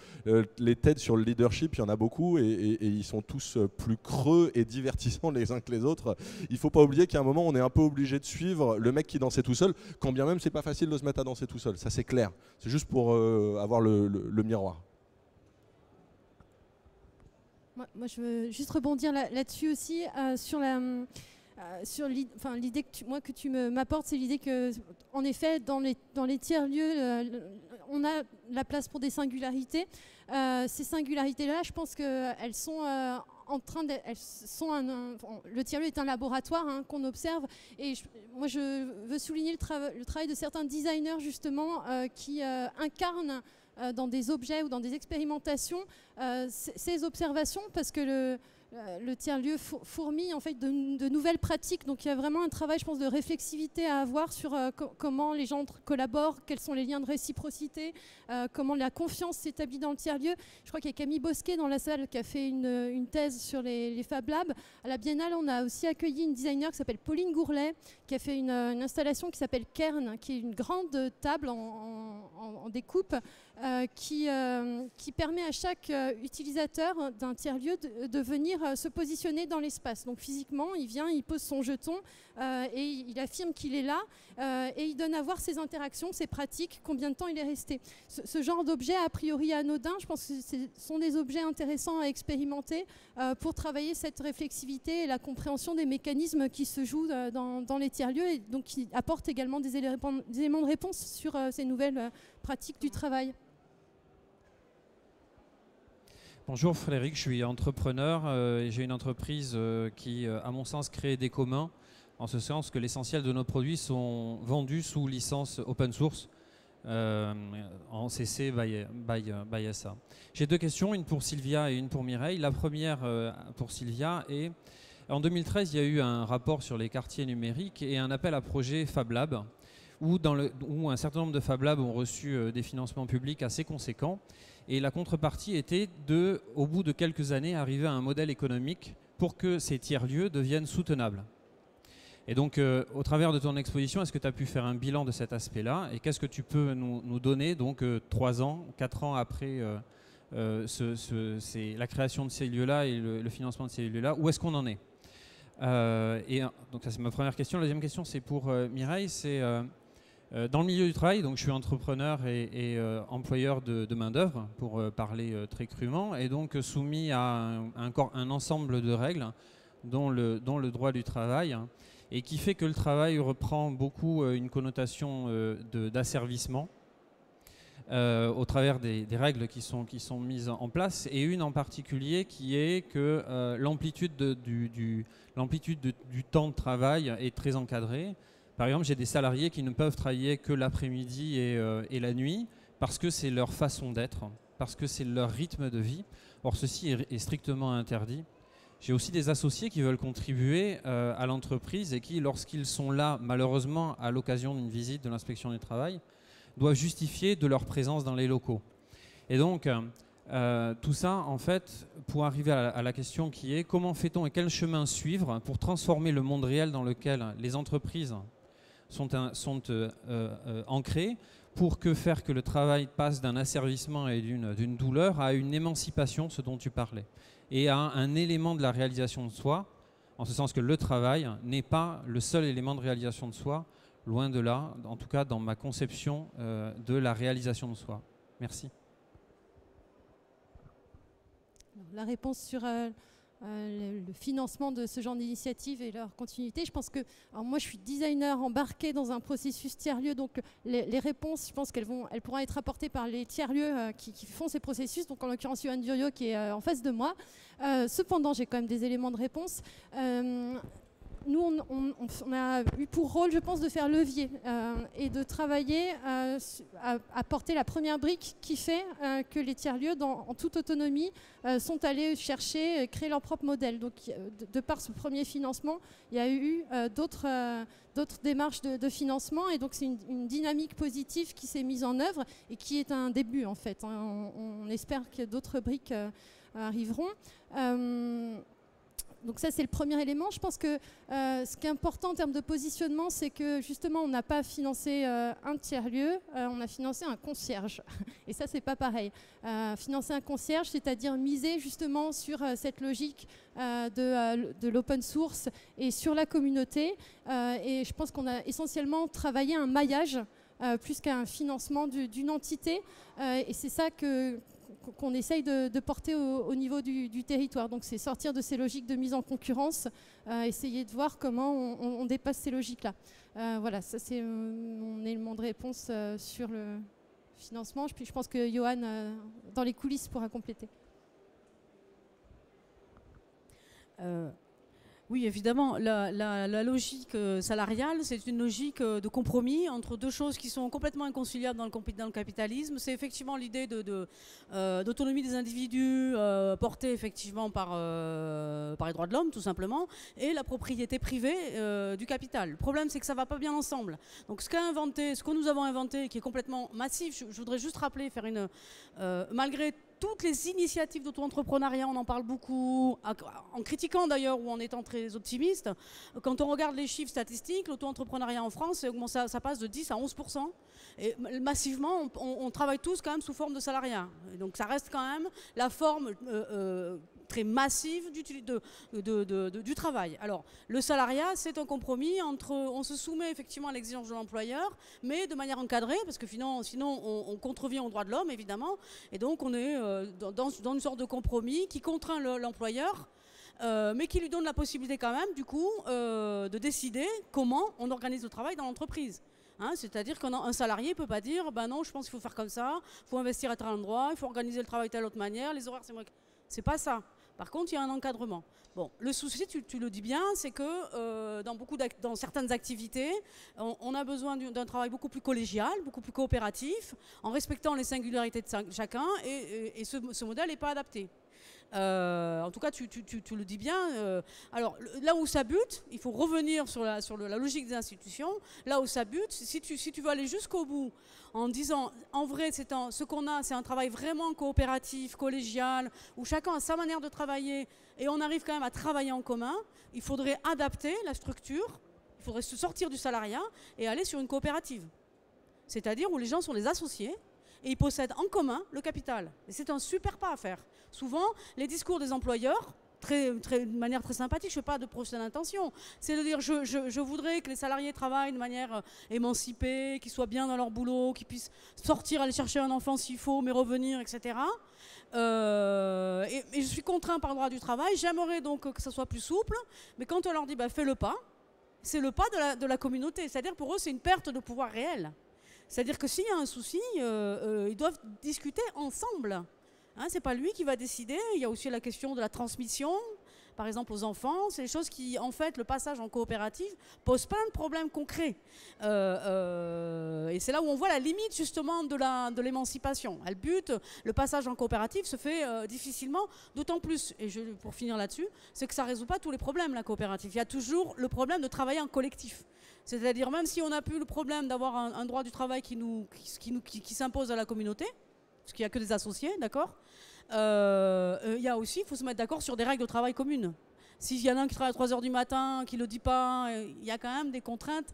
les TED sur le leadership, il y en a beaucoup et ils sont tous plus creux et divertissants les uns que les autres. Il ne faut pas oublier qu'à un moment, on est un peu obligé de suivre le mec qui dansait tout seul, quand bien même c'est pas facile de se mettre à danser tout seul. Ça, c'est clair. C'est juste pour avoir le miroir. Moi, je veux juste rebondir là-dessus aussi, sur l'idée que tu m'apportes, c'est l'idée que, en effet, dans les tiers-lieux, on a la place pour des singularités. Ces singularités-là, je pense qu'elles sont en train de... le tiers-lieu est un laboratoire qu'on observe. Et moi, je veux souligner le travail de certains designers, justement, qui incarnent dans des objets ou dans des expérimentations ces observations, parce que le tiers-lieu fourmille en fait de nouvelles pratiques. Donc il y a vraiment un travail, je pense, de réflexivité à avoir sur comment les gens collaborent, quels sont les liens de réciprocité, comment la confiance s'établit dans le tiers-lieu. Je crois qu'il y a Camille Bosquet dans la salle qui a fait une thèse sur les Fab Labs. À la Biennale, on a aussi accueilli une designer qui s'appelle Pauline Gourlet, qui a fait une installation qui s'appelle Kern, qui est une grande table en découpe qui permet à chaque utilisateur d'un tiers-lieu de venir se positionner dans l'espace. Donc physiquement, il vient, il pose son jeton et il affirme qu'il est là et il donne à voir ses interactions, ses pratiques, combien de temps il est resté. Ce genre d'objets, a priori anodins, je pense que ce sont des objets intéressants à expérimenter pour travailler cette réflexivité et la compréhension des mécanismes qui se jouent dans les tiers-lieux et donc qui apportent également des éléments de réponse sur ces nouvelles pratiques du travail. Bonjour Frédéric, je suis entrepreneur et j'ai une entreprise qui, à mon sens, crée des communs, en ce sens que l'essentiel de nos produits sont vendus sous licence open source en CC by SA. J'ai deux questions, une pour Sylvia et une pour Mireille. La première pour Sylvia est, en 2013, il y a eu un rapport sur les quartiers numériques et un appel à projet Fab Lab, où un certain nombre de Fab Labs ont reçu des financements publics assez conséquents. Et la contrepartie était au bout de quelques années, arriver à un modèle économique pour que ces tiers-lieux deviennent soutenables. Et donc, au travers de ton exposition, est-ce que tu as pu faire un bilan de cet aspect-là? Et qu'est-ce que tu peux nous donner, donc 3 ans, 4 ans après la création de ces lieux-là et le financement de ces lieux-là? Où est-ce qu'on en est? Donc ça, c'est ma première question. La deuxième question, c'est pour Mireille. C'est dans le milieu du travail, donc je suis entrepreneur et employeur de main-d'œuvre, pour parler très crûment, et donc soumis à un ensemble de règles, dont le droit du travail, et qui fait que le travail reprend beaucoup une connotation d'asservissement au travers des règles qui sont mises en place, et une en particulier qui est que l'amplitude du temps de travail est très encadrée. Par exemple, j'ai des salariés qui ne peuvent travailler que l'après-midi et la nuit parce que c'est leur façon d'être, parce que c'est leur rythme de vie. Or, ceci est strictement interdit. J'ai aussi des associés qui veulent contribuer à l'entreprise et qui, lorsqu'ils sont là, malheureusement, à l'occasion d'une visite de l'inspection du travail, doivent justifier de leur présence dans les locaux. Et donc, tout ça, en fait, pour arriver à la question qui est comment fait-on et quel chemin suivre pour transformer le monde réel dans lequel les entreprises sont ancrées, pour faire que le travail passe d'un asservissement et d'une douleur à une émancipation, ce dont tu parlais, et à un élément de la réalisation de soi, en ce sens que le travail n'est pas le seul élément de réalisation de soi, loin de là, en tout cas dans ma conception de la réalisation de soi. Merci. La réponse sur le financement de ce genre d'initiative et leur continuité, je pense que, alors moi je suis designer embarqué dans un processus tiers-lieu, donc les réponses, je pense qu'elles pourront être apportées par les tiers-lieux qui font ces processus, donc en l'occurrence Yohan Durieux qui est en face de moi. Cependant, j'ai quand même des éléments de réponse. Nous, on a eu pour rôle, je pense, de faire levier et de travailler à porter la première brique qui fait que les tiers-lieux, en toute autonomie, sont allés chercher, créer leur propre modèle. Donc, de par ce premier financement, il y a eu d'autres démarches de financement, et donc c'est une dynamique positive qui s'est mise en œuvre et qui est un début, en fait. On espère que d'autres briques arriveront. Donc ça, c'est le premier élément. Je pense que ce qui est important en termes de positionnement, c'est que justement, on n'a pas financé un tiers-lieu, on a financé un concierge. Et ça, c'est pas pareil. Financer un concierge, c'est-à-dire miser justement sur cette logique de l'open source et sur la communauté. Et je pense qu'on a essentiellement travaillé un maillage plus qu'un financement d'une entité. Et c'est ça qu'on essaye de porter au niveau du territoire. Donc c'est sortir de ces logiques de mise en concurrence, essayer de voir comment on dépasse ces logiques-là. Voilà, ça c'est mon élément de réponse sur le financement. Puis je pense que Johan, dans les coulisses, pourra compléter. Oui, évidemment, la logique salariale, c'est une logique de compromis entre deux choses qui sont complètement inconciliables dans le capitalisme. C'est effectivement l'idée d'autonomie des individus portée effectivement par les droits de l'homme, tout simplement, et la propriété privée du capital. Le problème, c'est que ça ne va pas bien ensemble. Donc ce que nous avons inventé, qui est complètement massif, je voudrais juste rappeler, malgré toutes les initiatives d'auto-entrepreneuriat, on en parle beaucoup, en critiquant d'ailleurs ou en étant très optimiste. Quand on regarde les chiffres statistiques, l'auto-entrepreneuriat en France, ça passe de 10 à 11%. Et massivement, on travaille tous quand même sous forme de salariat. Et donc ça reste quand même la forme très massive du travail. Alors, le salariat, c'est un compromis entre, on se soumet effectivement à l'exigence de l'employeur, mais de manière encadrée, parce que sinon on contrevient aux droits de l'homme, évidemment, et donc on est dans une sorte de compromis qui contraint l'employeur, mais qui lui donne la possibilité quand même, du coup, de décider comment on organise le travail dans l'entreprise. C'est-à-dire qu'un salarié ne peut pas dire « non, je pense qu'il faut faire comme ça, il faut investir à tel endroit, il faut organiser le travail de telle autre manière, les horaires, c'est moi... » C'est pas ça. Par contre, il y a un encadrement. Bon, le souci, tu le dis bien, c'est que dans certaines activités, on a besoin d'un travail beaucoup plus collégial, beaucoup plus coopératif, en respectant les singularités de chacun, et ce modèle n'est pas adapté. En tout cas, tu le dis bien. Alors, là où ça bute, il faut revenir sur la logique des institutions. Là où ça bute, si tu veux aller jusqu'au bout, en disant, en vrai, ce qu'on a, c'est un travail vraiment coopératif, collégial, où chacun a sa manière de travailler, et on arrive quand même à travailler en commun, il faudrait adapter la structure, il faudrait se sortir du salariat et aller sur une coopérative. C'est-à-dire où les gens sont des associés, et ils possèdent en commun le capital. Et c'est un super pas à faire. Souvent, les discours des employeurs, de manière très sympathique, je ne fais pas de procès d'intention, c'est de dire je voudrais que les salariés travaillent de manière émancipée, qu'ils soient bien dans leur boulot, qu'ils puissent sortir, aller chercher un enfant s'il faut, mais revenir, etc. Et je suis contraint par le droit du travail, j'aimerais donc que ça soit plus souple, mais quand on leur dit fais le pas, c'est le pas de la communauté. C'est-à-dire pour eux, c'est une perte de pouvoir réel. C'est-à-dire que s'il y a un souci, ils doivent discuter ensemble. Ce n'est pas lui qui va décider. Il y a aussi la question de la transmission, par exemple aux enfants. C'est des choses qui, en fait, le passage en coopérative pose plein de problèmes concrets. Et c'est là où on voit la limite justement de l'émancipation. Le passage en coopérative se fait difficilement, d'autant plus, et pour finir là-dessus, c'est que ça ne résout pas tous les problèmes, la coopérative. Il y a toujours le problème de travailler en collectif. C'est-à-dire même si on n'a plus le problème d'avoir un droit du travail qui s'impose à la communauté, parce qu'il n'y a que des associés, d'accord, il y a aussi, il faut se mettre d'accord sur des règles de travail communes. S'il y en a un qui travaille à 3 h du matin, qui ne le dit pas, il y a quand même des contraintes.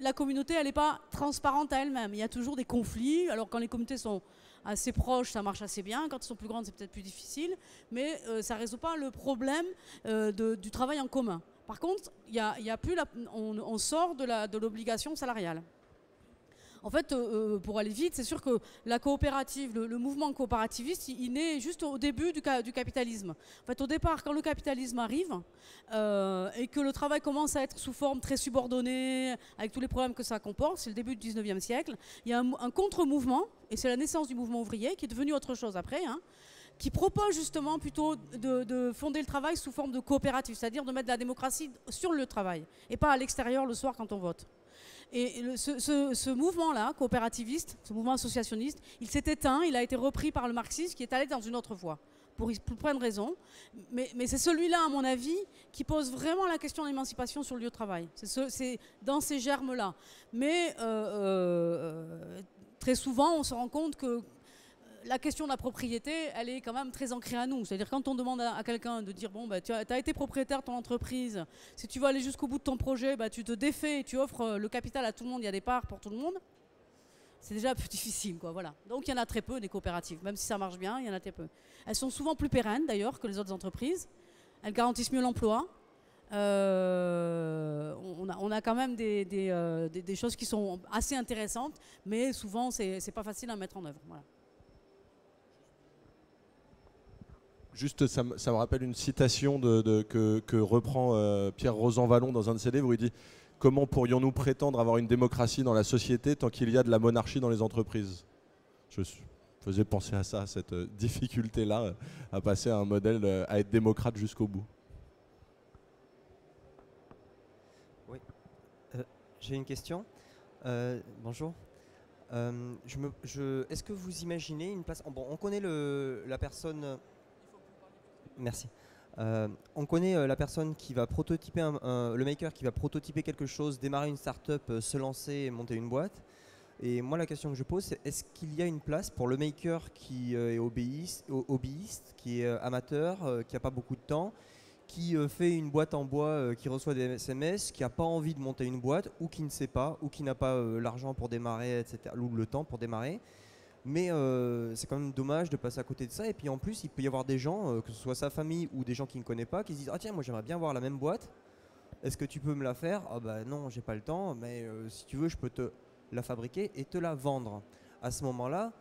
La communauté, elle n'est pas transparente à elle-même. Il y a toujours des conflits. Alors quand les communautés sont assez proches, ça marche assez bien. Quand elles sont plus grandes, c'est peut-être plus difficile. Mais ça ne résout pas le problème du travail en commun. Par contre, on sort de l'obligation salariale. En fait, pour aller vite, c'est sûr que la coopérative, le mouvement coopérativiste, il naît juste au début du capitalisme. En fait, au départ, quand le capitalisme arrive et que le travail commence à être sous forme très subordonnée, avec tous les problèmes que ça comporte, c'est le début du 19e siècle, il y a un contre-mouvement, et c'est la naissance du mouvement ouvrier, qui est devenu autre chose après, qui propose justement plutôt de fonder le travail sous forme de coopérative, c'est-à-dire de mettre de la démocratie sur le travail, et pas à l'extérieur le soir quand on vote. Et ce mouvement-là, coopérativiste, ce mouvement associationniste, il s'est éteint, il a été repris par le marxisme qui est allé dans une autre voie, pour plein de raisons. Mais c'est celui-là, à mon avis, qui pose vraiment la question de l'émancipation sur le lieu de travail. C'est dans ces germes-là. Mais très souvent, on se rend compte que la question de la propriété, elle est quand même très ancrée à nous. C'est-à-dire quand on demande à quelqu'un de dire bon, bah, tu as été propriétaire de ton entreprise, si tu veux aller jusqu'au bout de ton projet, bah, tu te défais et tu offres le capital à tout le monde, il y a des parts pour tout le monde. C'est déjà plus difficile, quoi, voilà. Donc il y en a très peu des coopératives, même si ça marche bien, il y en a très peu. Elles sont souvent plus pérennes d'ailleurs que les autres entreprises. Elles garantissent mieux l'emploi. On a quand même des choses qui sont assez intéressantes, mais souvent c'est pas facile à mettre en œuvre. Voilà. Juste, ça me rappelle une citation que reprend Pierre Rosanvallon dans un de ses livres où il dit « Comment pourrions-nous prétendre avoir une démocratie dans la société tant qu'il y a de la monarchie dans les entreprises ?» Je faisais penser à ça, à cette difficulté-là, à passer à un modèle, à être démocrate jusqu'au bout. Oui, j'ai une question. Bonjour. Est-ce que vous imaginez une place... Bon, on connaît la personne... Merci. On connaît la personne qui va prototyper, le maker qui va prototyper quelque chose, démarrer une start-up, se lancer et monter une boîte. Et moi, la question que je pose, c'est est-ce qu'il y a une place pour le maker qui est hobbyiste, qui est amateur, qui n'a pas beaucoup de temps, qui fait une boîte en bois, qui reçoit des SMS, qui n'a pas envie de monter une boîte, ou qui ne sait pas, ou qui n'a pas l'argent pour démarrer, etc., ou le temps pour démarrer. Mais c'est quand même dommage de passer à côté de ça. Et puis en plus, il peut y avoir des gens, que ce soit sa famille ou des gens qui ne connaissent pas, qui se disent « Ah tiens, moi j'aimerais bien avoir la même boîte. Est-ce que tu peux me la faire ?»« Ah bah non, j'ai pas le temps, mais si tu veux, je peux te la fabriquer et te la vendre. » À ce moment-là,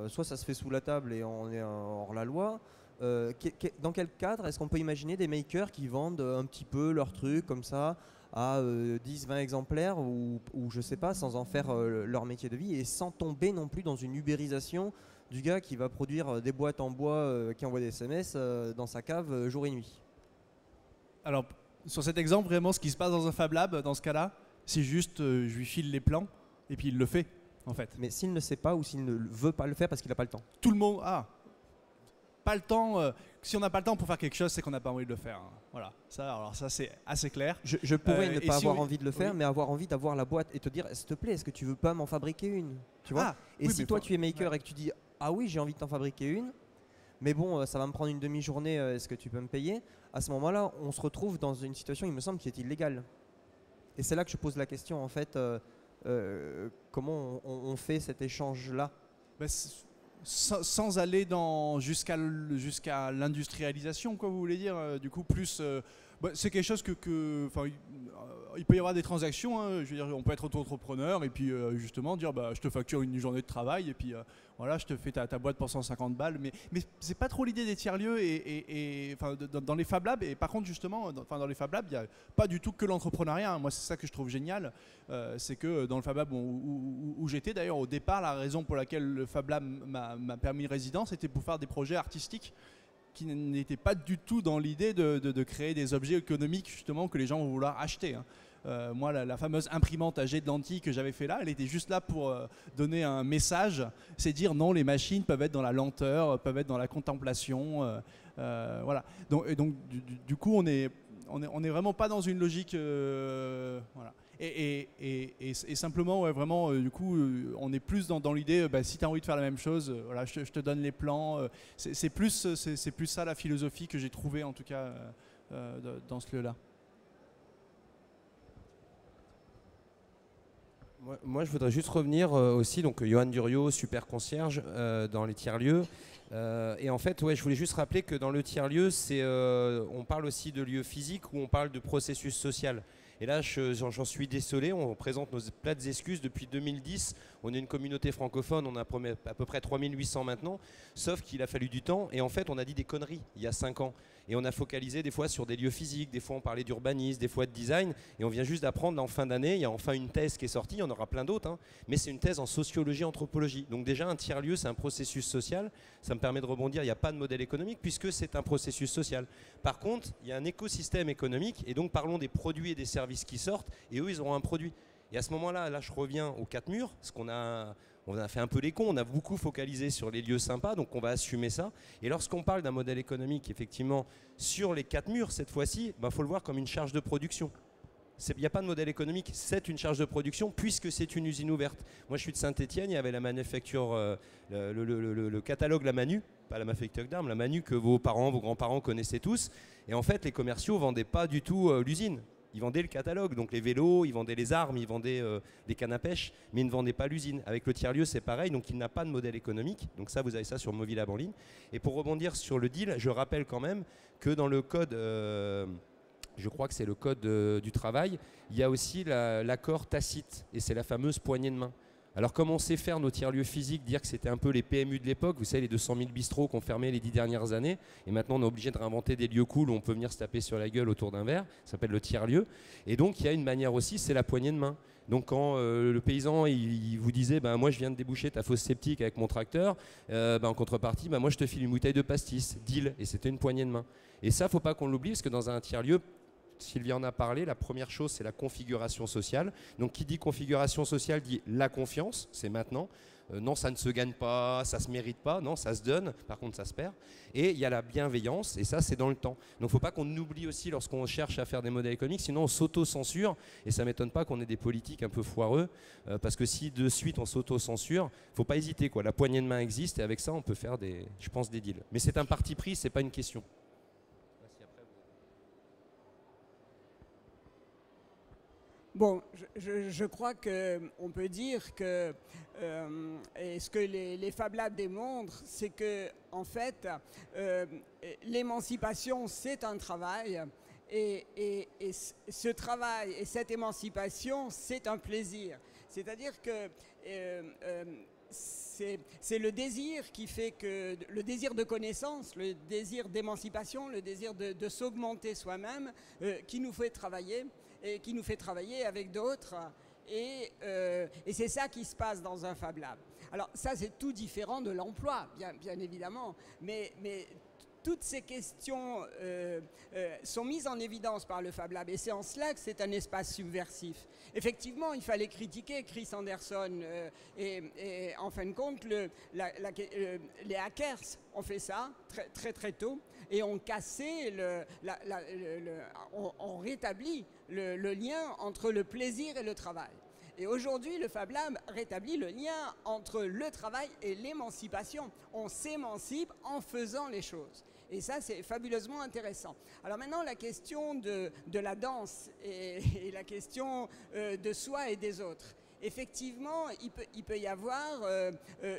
soit ça se fait sous la table et on est hors la loi. Dans quel cadre est-ce qu'on peut imaginer des makers qui vendent un petit peu leurs trucs comme ça à 10-20 exemplaires ou je sais pas, sans en faire leur métier de vie et sans tomber non plus dans une ubérisation du gars qui va produire des boîtes en bois qui envoie des SMS dans sa cave jour et nuit. Alors, sur cet exemple, vraiment, ce qui se passe dans un Fab Lab, dans ce cas-là, c'est juste, je lui file les plans et puis il le fait, en fait. Mais s'il ne sait pas ou s'il ne veut pas le faire parce qu'il n'a pas le temps. Tout le monde... pas le temps. Si on n'a pas le temps pour faire quelque chose, c'est qu'on n'a pas envie de le faire. Hein. Voilà. Ça c'est assez clair. Je pourrais ne pas avoir envie de le faire, mais avoir envie d'avoir la boîte et te dire, s'il te plaît, est-ce que tu veux pas m'en fabriquer une, tu vois? Et oui, si toi tu es maker et que tu dis, ah oui, j'ai envie de t'en fabriquer une, mais bon, ça va me prendre une demi-journée, est-ce que tu peux me payer? À ce moment-là, on se retrouve dans une situation, il me semble, qui est illégale. Et c'est là que je pose la question, en fait, comment on fait cet échange-là? Sans aller jusqu'à l'industrialisation, quoi, vous voulez dire, du coup, plus... c'est quelque chose il peut y avoir des transactions, hein, je veux dire, on peut être auto-entrepreneur et puis justement dire je te facture une journée de travail et puis voilà, je te fais ta boîte pour 150 balles, mais c'est pas trop l'idée des tiers-lieux et dans les Fab Labs. Et par contre, justement, dans les Fab Labs, il n'y a pas du tout que l'entrepreneuriat, hein. Moi, c'est ça que je trouve génial, c'est que dans le Fab Lab où j'étais d'ailleurs au départ, la raison pour laquelle le Fab Lab m'a permis résidence, c'était pour faire des projets artistiques qui n'étaient pas du tout dans l'idée de créer des objets économiques justement que les gens vont vouloir acheter, hein. Moi, la fameuse imprimante à jet de lentilles que j'avais fait là, elle était juste là pour donner un message, c'est dire non, les machines peuvent être dans la lenteur, peuvent être dans la contemplation, voilà. Donc du coup, on est vraiment pas dans une logique, voilà. Et simplement, ouais, vraiment, du coup, on est plus dans l'idée, si tu as envie de faire la même chose, voilà, je te donne les plans. C'est plus ça la philosophie que j'ai trouvée, en tout cas, dans ce lieu-là. Moi, je voudrais juste revenir aussi, donc Johan Duriot, super concierge dans les tiers-lieux. Et en fait, ouais, je voulais juste rappeler que dans le tiers-lieu, on parle aussi de lieu physique ou on parle de processus social. Et là, j'en suis désolé, on présente nos plates excuses. Depuis 2010, on est une communauté francophone, on a à peu près 3800 maintenant, sauf qu'il a fallu du temps. Et en fait, on a dit des conneries il y a 5 ans. Et on a focalisé des fois sur des lieux physiques, des fois on parlait d'urbanisme, des fois de design. Et on vient juste d'apprendre en fin d'année, il y a enfin une thèse qui est sortie, il y en aura plein d'autres, hein, mais c'est une thèse en sociologie, anthropologie. Donc déjà, un tiers-lieu, c'est un processus social. Ça me permet de rebondir, il n'y a pas de modèle économique puisque c'est un processus social. Par contre, il y a un écosystème économique et donc parlons des produits et des services qui sortent et eux, ils auront un produit. Et à ce moment-là, là, je reviens aux 4 murs, parce qu'on a fait un peu les cons, on a beaucoup focalisé sur les lieux sympas, donc on va assumer ça. Et lorsqu'on parle d'un modèle économique, effectivement, sur les 4 murs, cette fois-ci, faut le voir comme une charge de production. Il n'y a pas de modèle économique, c'est une charge de production puisque c'est une usine ouverte. Moi je suis de Saint-Étienne, il y avait la manufacture, le catalogue La Manu, pas la manufacture d'armes, La Manu que vos parents, vos grands-parents connaissaient tous. Et en fait les commerciaux ne vendaient pas du tout l'usine. Ils vendaient le catalogue, donc les vélos, ils vendaient les armes, ils vendaient les cannes à pêche, mais ils ne vendaient pas l'usine. Avec le tiers-lieu, c'est pareil, donc il n'a pas de modèle économique. Donc ça, vous avez ça sur Movilab en ligne. Et pour rebondir sur le deal, je rappelle quand même que dans le code, je crois que c'est le code du travail, il y a aussi l'accord tacite, et c'est la fameuse poignée de main. Alors comme on sait faire nos tiers-lieux physiques, dire que c'était un peu les PMU de l'époque, vous savez les 200 000 bistrots qu'on fermé les 10 dernières années, et maintenant on est obligé de réinventer des lieux cool où on peut venir se taper sur la gueule autour d'un verre, ça s'appelle le tiers-lieu. Et donc il y a une manière aussi, c'est la poignée de main. Donc quand le paysan il vous disait moi je viens de déboucher ta fosse septique avec mon tracteur, en contrepartie moi je te file une bouteille de pastis, deal, et c'était une poignée de main. Et ça faut pas qu'on l'oublie parce que dans un tiers-lieu, Sylvie en a parlé, la première chose c'est la configuration sociale. Donc qui dit configuration sociale dit la confiance, c'est maintenant. Non, ça ne se gagne pas, ça ne se mérite pas, non, ça se donne, par contre ça se perd. Et il y a la bienveillance, et ça c'est dans le temps. Donc il ne faut pas qu'on oublie aussi lorsqu'on cherche à faire des modèles économiques, sinon on s'auto-censure, et ça ne m'étonne pas qu'on ait des politiques un peu foireux, parce que si de suite on s'auto-censure, il ne faut pas hésiter, quoi. La poignée de main existe, et avec ça on peut faire je pense des deals. Mais c'est un parti pris, ce n'est pas une question. Bon, je crois qu'on peut dire que et ce que les Fab Labs démontrent, c'est que en fait, l'émancipation, c'est un travail, et ce travail et cette émancipation, c'est un plaisir. C'est-à-dire que c'est le désir qui fait que, le désir de connaissance, le désir d'émancipation, le désir de s'augmenter soi-même, qui nous fait travailler. Et qui nous fait travailler avec d'autres. Et c'est ça qui se passe dans un Fab Lab. Alors ça, c'est tout différent de l'emploi, bien évidemment. Mais toutes ces questions sont mises en évidence par le Fab Lab. Et c'est en cela que c'est un espace subversif. Effectivement, il fallait critiquer Chris Anderson. Et en fin de compte, les hackers ont fait ça très tôt. Et ont cassé, ont rétabli le lien entre le plaisir et le travail. Et aujourd'hui, le Fab Lab rétablit le lien entre le travail et l'émancipation. On s'émancipe en faisant les choses. Et ça, c'est fabuleusement intéressant. Alors maintenant, la question de la danse et la question de soi et des autres. Effectivement, il peut y avoir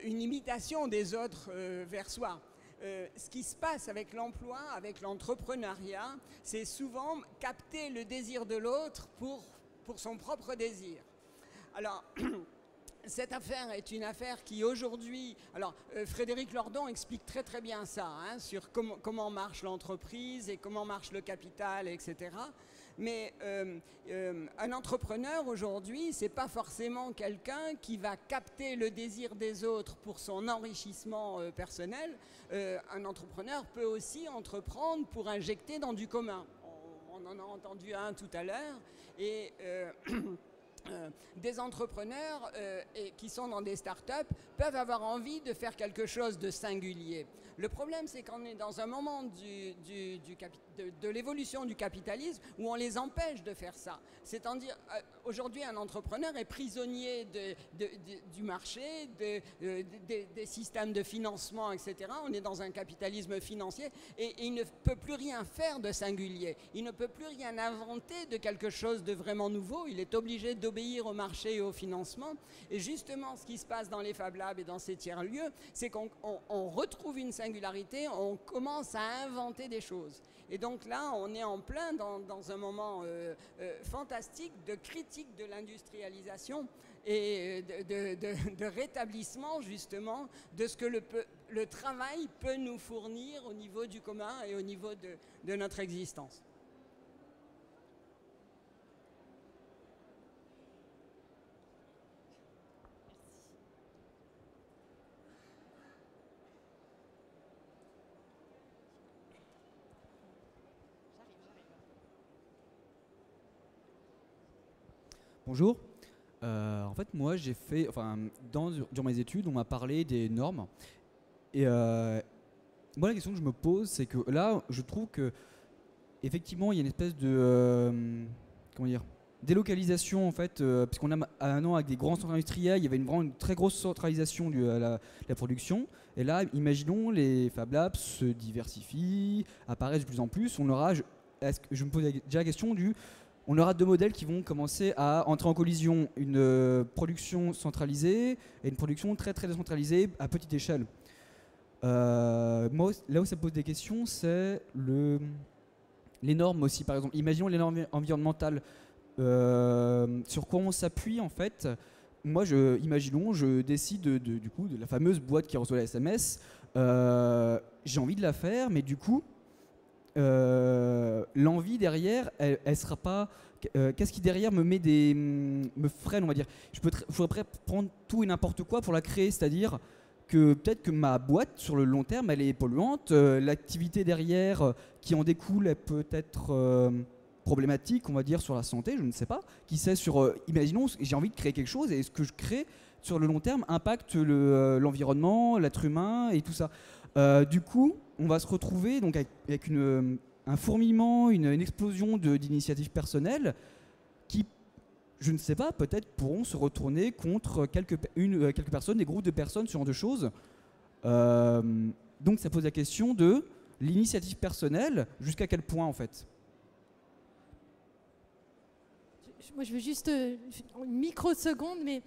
une imitation des autres vers soi. Ce qui se passe avec l'emploi, avec l'entrepreneuriat, c'est souvent capter le désir de l'autre pour son propre désir. Alors, cette affaire est une affaire qui aujourd'hui... Alors, Frédéric Lordon explique très bien ça, sur comment marche l'entreprise et comment marche le capital, etc. Mais un entrepreneur aujourd'hui, c'est pas forcément quelqu'un qui va capter le désir des autres pour son enrichissement personnel. Un entrepreneur peut aussi entreprendre pour injecter dans du commun. On en a entendu un tout à l'heure. Et des entrepreneurs qui sont dans des startups peuvent avoir envie de faire quelque chose de singulier. Le problème, c'est qu'on est dans un moment de l'évolution du capitalisme où on les empêche de faire ça. C'est-à-dire, aujourd'hui, un entrepreneur est prisonnier du marché, des systèmes de financement, etc. On est dans un capitalisme financier et il ne peut plus rien faire de singulier. Il ne peut plus rien inventer de quelque chose de vraiment nouveau. Il est obligé d'obéir au marché et au financement. Et justement, ce qui se passe dans les Fab Labs et dans ces tiers-lieux, c'est qu'on retrouve une singularité, on commence à inventer des choses. Et donc là, on est en plein dans un moment fantastique de critique de l'industrialisation et de rétablissement justement de ce que le travail peut nous fournir au niveau du commun et au niveau de notre existence. Bonjour. En fait, moi, j'ai fait, durant mes études, on m'a parlé des normes. Et moi, la question que je me pose, c'est que là, je trouve que effectivement, il y a une espèce de, comment dire, délocalisation en fait, puisqu'on a un an avec des grands centres industriels, il y avait une très grosse centralisation de la production. Et là, imaginons les Fab Labs se diversifient, apparaissent de plus en plus. Je me pose déjà la question on aura 2 modèles qui vont commencer à entrer en collision, une production centralisée et une production très très décentralisée à petite échelle. Moi, là où ça pose des questions, c'est les normes aussi. Par exemple, imaginons les normes environnementales. Sur quoi on s'appuie en fait. Moi, imaginons, je décide du coup de la fameuse boîte qui reçoit la SMS. J'ai envie de la faire, mais du coup, l'envie derrière, elle sera pas. Qu'est-ce qui derrière me freine, on va dire. Je pourrais prendre tout et n'importe quoi pour la créer, c'est-à-dire que peut-être que ma boîte sur le long terme, elle est polluante. L'activité derrière qui en découle, elle peut être problématique, on va dire, sur la santé, je ne sais pas. Qui sait imaginons, j'ai envie de créer quelque chose et ce que je crée sur le long terme impacte l'environnement, l'être humain et tout ça. Du coup, on va se retrouver donc avec un fourmillement, une explosion d'initiatives personnelles qui, je ne sais pas, peut-être pourront se retourner contre quelques personnes, des groupes de personnes, ce genre de choses. Donc ça pose la question de l'initiative personnelle, jusqu'à quel point en fait. Moi, je veux juste une microseconde, mais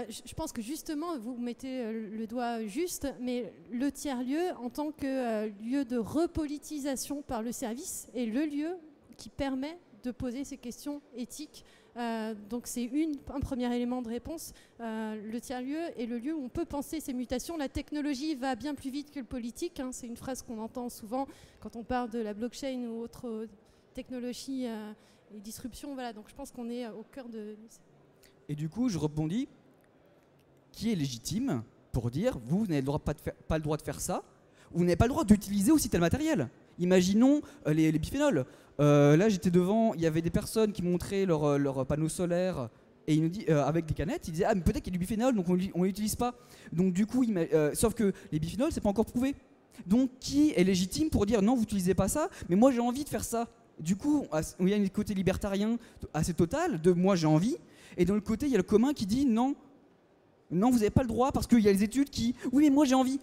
je pense que justement, vous mettez le doigt juste, mais le tiers-lieu, en tant que lieu de repolitisation par le service, est le lieu qui permet de poser ces questions éthiques. Donc c'est un premier élément de réponse. Le tiers-lieu est le lieu où on peut penser ces mutations. La technologie va bien plus vite que le politique. Hein. C'est une phrase qu'on entend souvent quand on parle de la blockchain ou autre technologie et disruption. Voilà. Donc je pense qu'on est au cœur de... Et du coup, je rebondis. Qui est légitime pour dire vous n'avez pas le droit de faire ça, vous n'avez pas le droit d'utiliser aussi tel matériel. Imaginons les biphénols. Là, j'étais devant, il y avait des personnes qui montraient leurs panneaux solaires et il nous dit, avec des canettes, ils disaient mais peut-être qu'il y a du biphénol, donc on ne l'utilise pas. Donc du coup, sauf que les biphénols, c'est pas encore prouvé. Donc qui est légitime pour dire non, vous n'utilisez pas ça, mais moi j'ai envie de faire ça. Du coup, il y a un côté libertarien assez total de moi j'ai envie, et dans le côté, il y a le commun qui dit non, vous n'avez pas le droit parce qu'il y a les études qui oui, mais moi j'ai envie.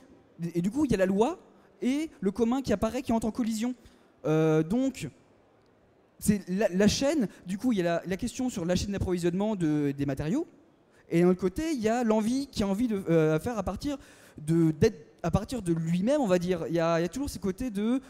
Et du coup, il y a la loi et le commun qui apparaît, qui entre en collision. Donc, c'est la chaîne. Du coup, il y a la question sur la chaîne d'approvisionnement des matériaux. Et d'un autre côté, il y a l'envie qui a envie de faire à partir de lui-même, on va dire. Il y a toujours ces côtés de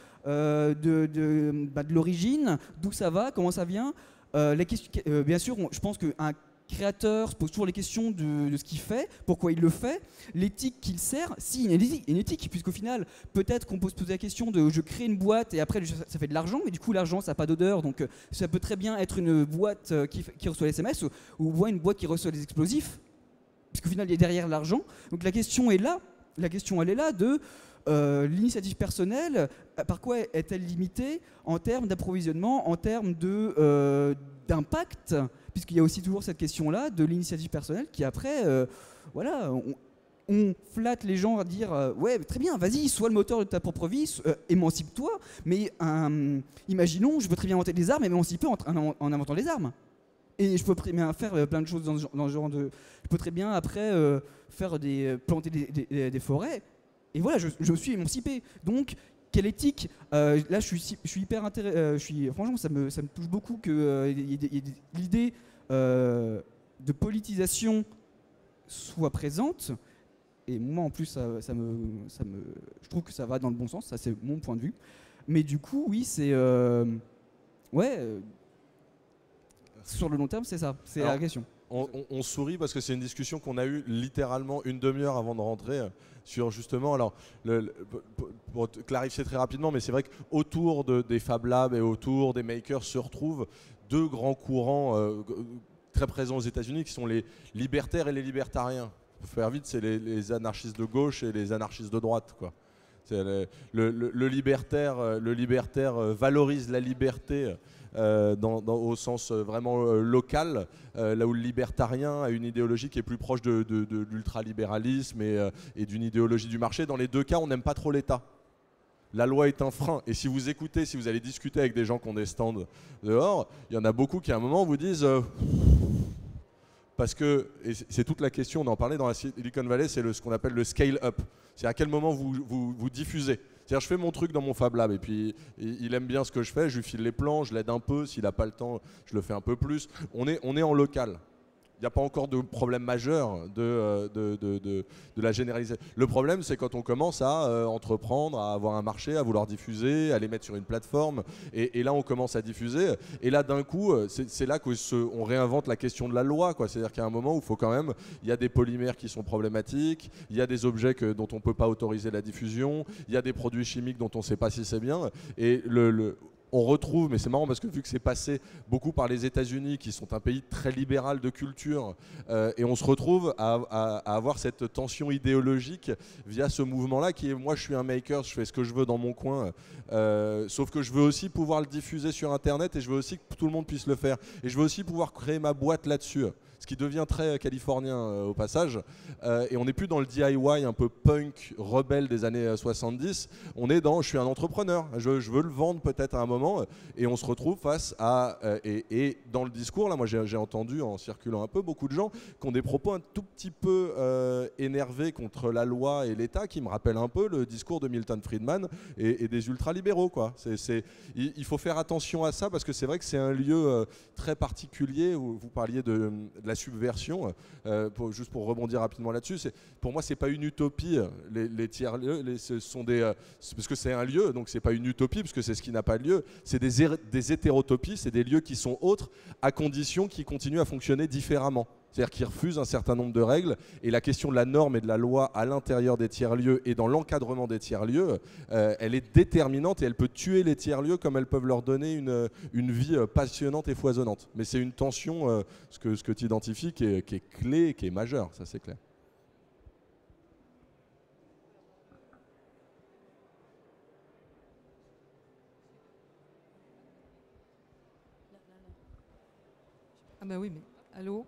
l'origine, d'où ça va, comment ça vient. Bien sûr, je pense qu'un créateur se pose toujours les questions de ce qu'il fait, pourquoi il le fait, l'éthique qu'il sert, si il y a une éthique, puisqu'au final, peut-être qu'on peut se poser la question de je crée une boîte et après ça fait de l'argent, mais du coup l'argent ça n'a pas d'odeur, donc ça peut très bien être une boîte qui reçoit les SMS ou une boîte qui reçoit des explosifs, puisqu'au final il y a derrière l'argent. Donc la question est là, elle est là de l'initiative personnelle, par quoi est-elle limitée en termes d'approvisionnement, en termes d'impact, puisqu'il y a aussi toujours cette question-là de l'initiative personnelle qui après, on flatte les gens à dire ouais, très bien, vas-y, sois le moteur de ta propre vie, émancipe-toi, mais imaginons, je peux très bien inventer des armes, mais émanciper en inventant les armes. Et je peux très bien faire plein de choses dans ce genre de... Je peux très bien après planter des forêts, et voilà, je suis émancipé. Donc, quelle éthique là, je suis hyper intéressé. Franchement, ça me touche beaucoup que l'idée de politisation soit présente. Et moi, en plus, je trouve que ça va dans le bon sens. Ça, c'est mon point de vue. Mais du coup, oui, c'est sur le long terme, c'est ça. C'est la question. On sourit parce que c'est une discussion qu'on a eue littéralement une demi-heure avant de rentrer sur justement, alors pour clarifier très rapidement, mais c'est vrai qu'autour des Fab Labs et autour des makers se retrouvent deux grands courants très présents aux États-Unis qui sont les libertaires et les libertariens. Pour faire vite, c'est les anarchistes de gauche et les anarchistes de droite, quoi. Le libertaire valorise la liberté au sens vraiment local, là où le libertarien a une idéologie qui est plus proche de l'ultralibéralisme et d'une idéologie du marché. Dans les deux cas, on n'aime pas trop l'État. La loi est un frein. Et si vous écoutez, si vous allez discuter avec des gens qui ont des stands dehors, il y en a beaucoup qui à un moment vous disent... parce que, et c'est toute la question, on en parlait dans la Silicon Valley, c'est ce qu'on appelle le scale-up. C'est à quel moment vous diffusez. C'est-à-dire je fais mon truc dans mon Fab Lab et puis il aime bien ce que je fais, je lui file les plans, je l'aide un peu, s'il n'a pas le temps, je le fais un peu plus. On est en local. Il n'y a pas encore de problème majeur de la généralisation. Le problème, c'est quand on commence à entreprendre, à avoir un marché, à vouloir diffuser, à les mettre sur une plateforme. Et là, on commence à diffuser. Et là, d'un coup, c'est là qu'on réinvente la question de la loi, quoi. C'est-à-dire qu'il y a un moment où il faut quand même... Il y a des polymères qui sont problématiques, il y a des objets dont on ne peut pas autoriser la diffusion, il y a des produits chimiques dont on ne sait pas si c'est bien. Et on retrouve, mais c'est marrant parce que vu que c'est passé beaucoup par les États-Unis, qui sont un pays très libéral de culture, et on se retrouve à avoir cette tension idéologique via ce mouvement-là qui est, moi je suis un maker, je fais ce que je veux dans mon coin, sauf que je veux aussi pouvoir le diffuser sur Internet et je veux aussi que tout le monde puisse le faire. Et je veux aussi pouvoir créer ma boîte là-dessus. Ce qui devient très californien au passage, et on n'est plus dans le DIY un peu punk, rebelle des années 70, on est dans je suis un entrepreneur, je veux le vendre peut-être à un moment, et on se retrouve face à, et dans le discours, là moi j'ai entendu en circulant un peu beaucoup de gens qui ont des propos un tout petit peu énervés contre la loi et l'État, qui me rappellent un peu le discours de Milton Friedman et des ultralibéraux, quoi. Il faut faire attention à ça parce que c'est vrai que c'est un lieu très particulier où vous parliez de la subversion, juste pour rebondir rapidement là-dessus, pour moi c'est pas une utopie, les tiers-lieux, ce sont parce que c'est un lieu, donc c'est pas une utopie parce que c'est ce qui n'a pas lieu, c'est des hétérotopies, c'est des lieux qui sont autres à condition qu'ils continuent à fonctionner différemment. C'est-à-dire qu'ils refusent un certain nombre de règles, et la question de la norme et de la loi à l'intérieur des tiers-lieux et dans l'encadrement des tiers-lieux, elle est déterminante et elle peut tuer les tiers-lieux comme elles peuvent leur donner une vie passionnante et foisonnante. Mais c'est une tension, ce que tu identifies, qui est clé, qui est majeure, ça c'est clair. Ah ben oui, mais allô ?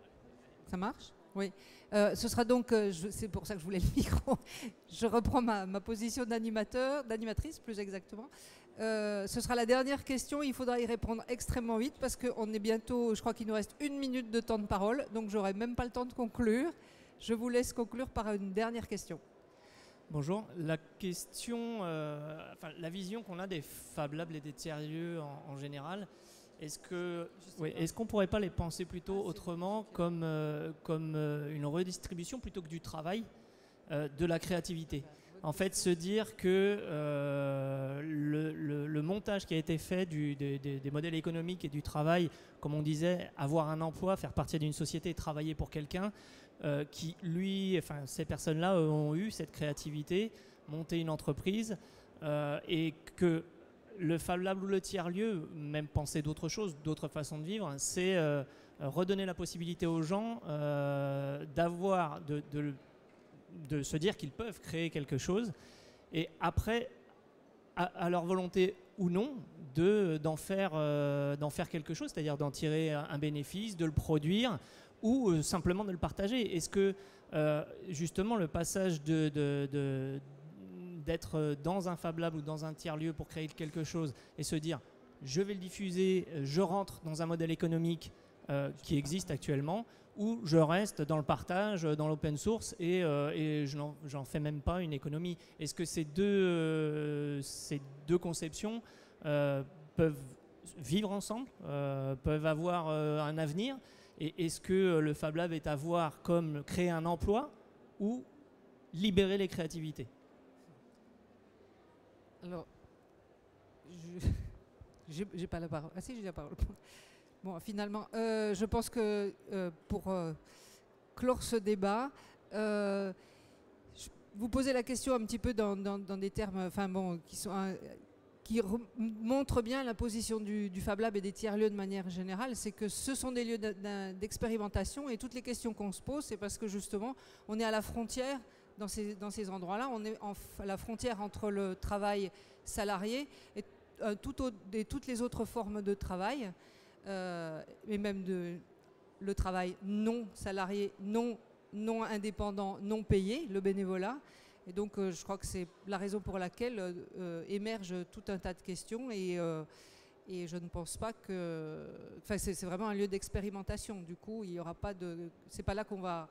Ça marche ? Oui. Ce sera donc, c'est pour ça que je voulais le micro, je reprends ma position d'animatrice plus exactement. Ce sera la dernière question, il faudra y répondre extrêmement vite parce qu'on est bientôt, je crois qu'il nous reste 1 minute de temps de parole, donc j'aurai même pas le temps de conclure. Je vous laisse conclure par une dernière question. Bonjour, la question, la vision qu'on a des Fab Labs et des tiers-lieux en général, est-ce qu'on ne pourrait pas les penser plutôt autrement comme une redistribution plutôt que du travail de la créativité ? En fait, se dire que le montage qui a été fait des modèles économiques et du travail, comme on disait, avoir un emploi, faire partie d'une société, travailler pour quelqu'un, ces personnes-là ont eu cette créativité, monter une entreprise, et que le Fab Lab ou le tiers-lieu, même penser d'autres choses, d'autres façons de vivre, c'est redonner la possibilité aux gens d'avoir, de se dire qu'ils peuvent créer quelque chose, et après, à leur volonté ou non, d'en faire quelque chose, c'est-à-dire d'en tirer un bénéfice, de le produire, ou simplement de le partager. Est-ce que justement le passage d'être dans un Fab Lab ou dans un tiers-lieu pour créer quelque chose et se dire je vais le diffuser, je rentre dans un modèle économique qui existe actuellement, ou je reste dans le partage, dans l'open source et j'en fais même pas une économie. Est-ce que ces deux conceptions peuvent vivre ensemble, peuvent avoir un avenir, et est-ce que le Fab Lab est à voir comme créer un emploi ou libérer les créativités ? Alors, j'ai pas la parole. Ah si, j'ai la parole. Bon, finalement, je pense que pour clore ce débat, vous posez la question un petit peu dans des termes, qui montrent bien la position du Fab Lab et des tiers-lieux de manière générale. C'est que ce sont des lieux d'expérimentation, et toutes les questions qu'on se pose, c'est parce que justement, on est à la frontière. Dans ces endroits-là, on est à la frontière entre le travail salarié et toutes les autres formes de travail, et même le travail non salarié, non indépendant, non payé, le bénévolat. Et donc je crois que c'est la raison pour laquelle émerge tout un tas de questions et je ne pense pas que... Enfin, c'est vraiment un lieu d'expérimentation. Du coup, il y aura pas de... C'est pas là qu'on va...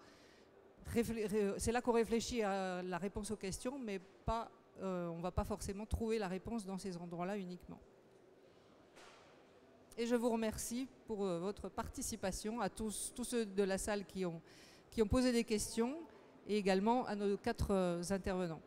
C'est là qu'on réfléchit à la réponse aux questions, mais pas, on ne va pas forcément trouver la réponse dans ces endroits-là uniquement. Et je vous remercie pour votre participation, à tous ceux de la salle qui ont posé des questions, et également à nos 4 intervenants.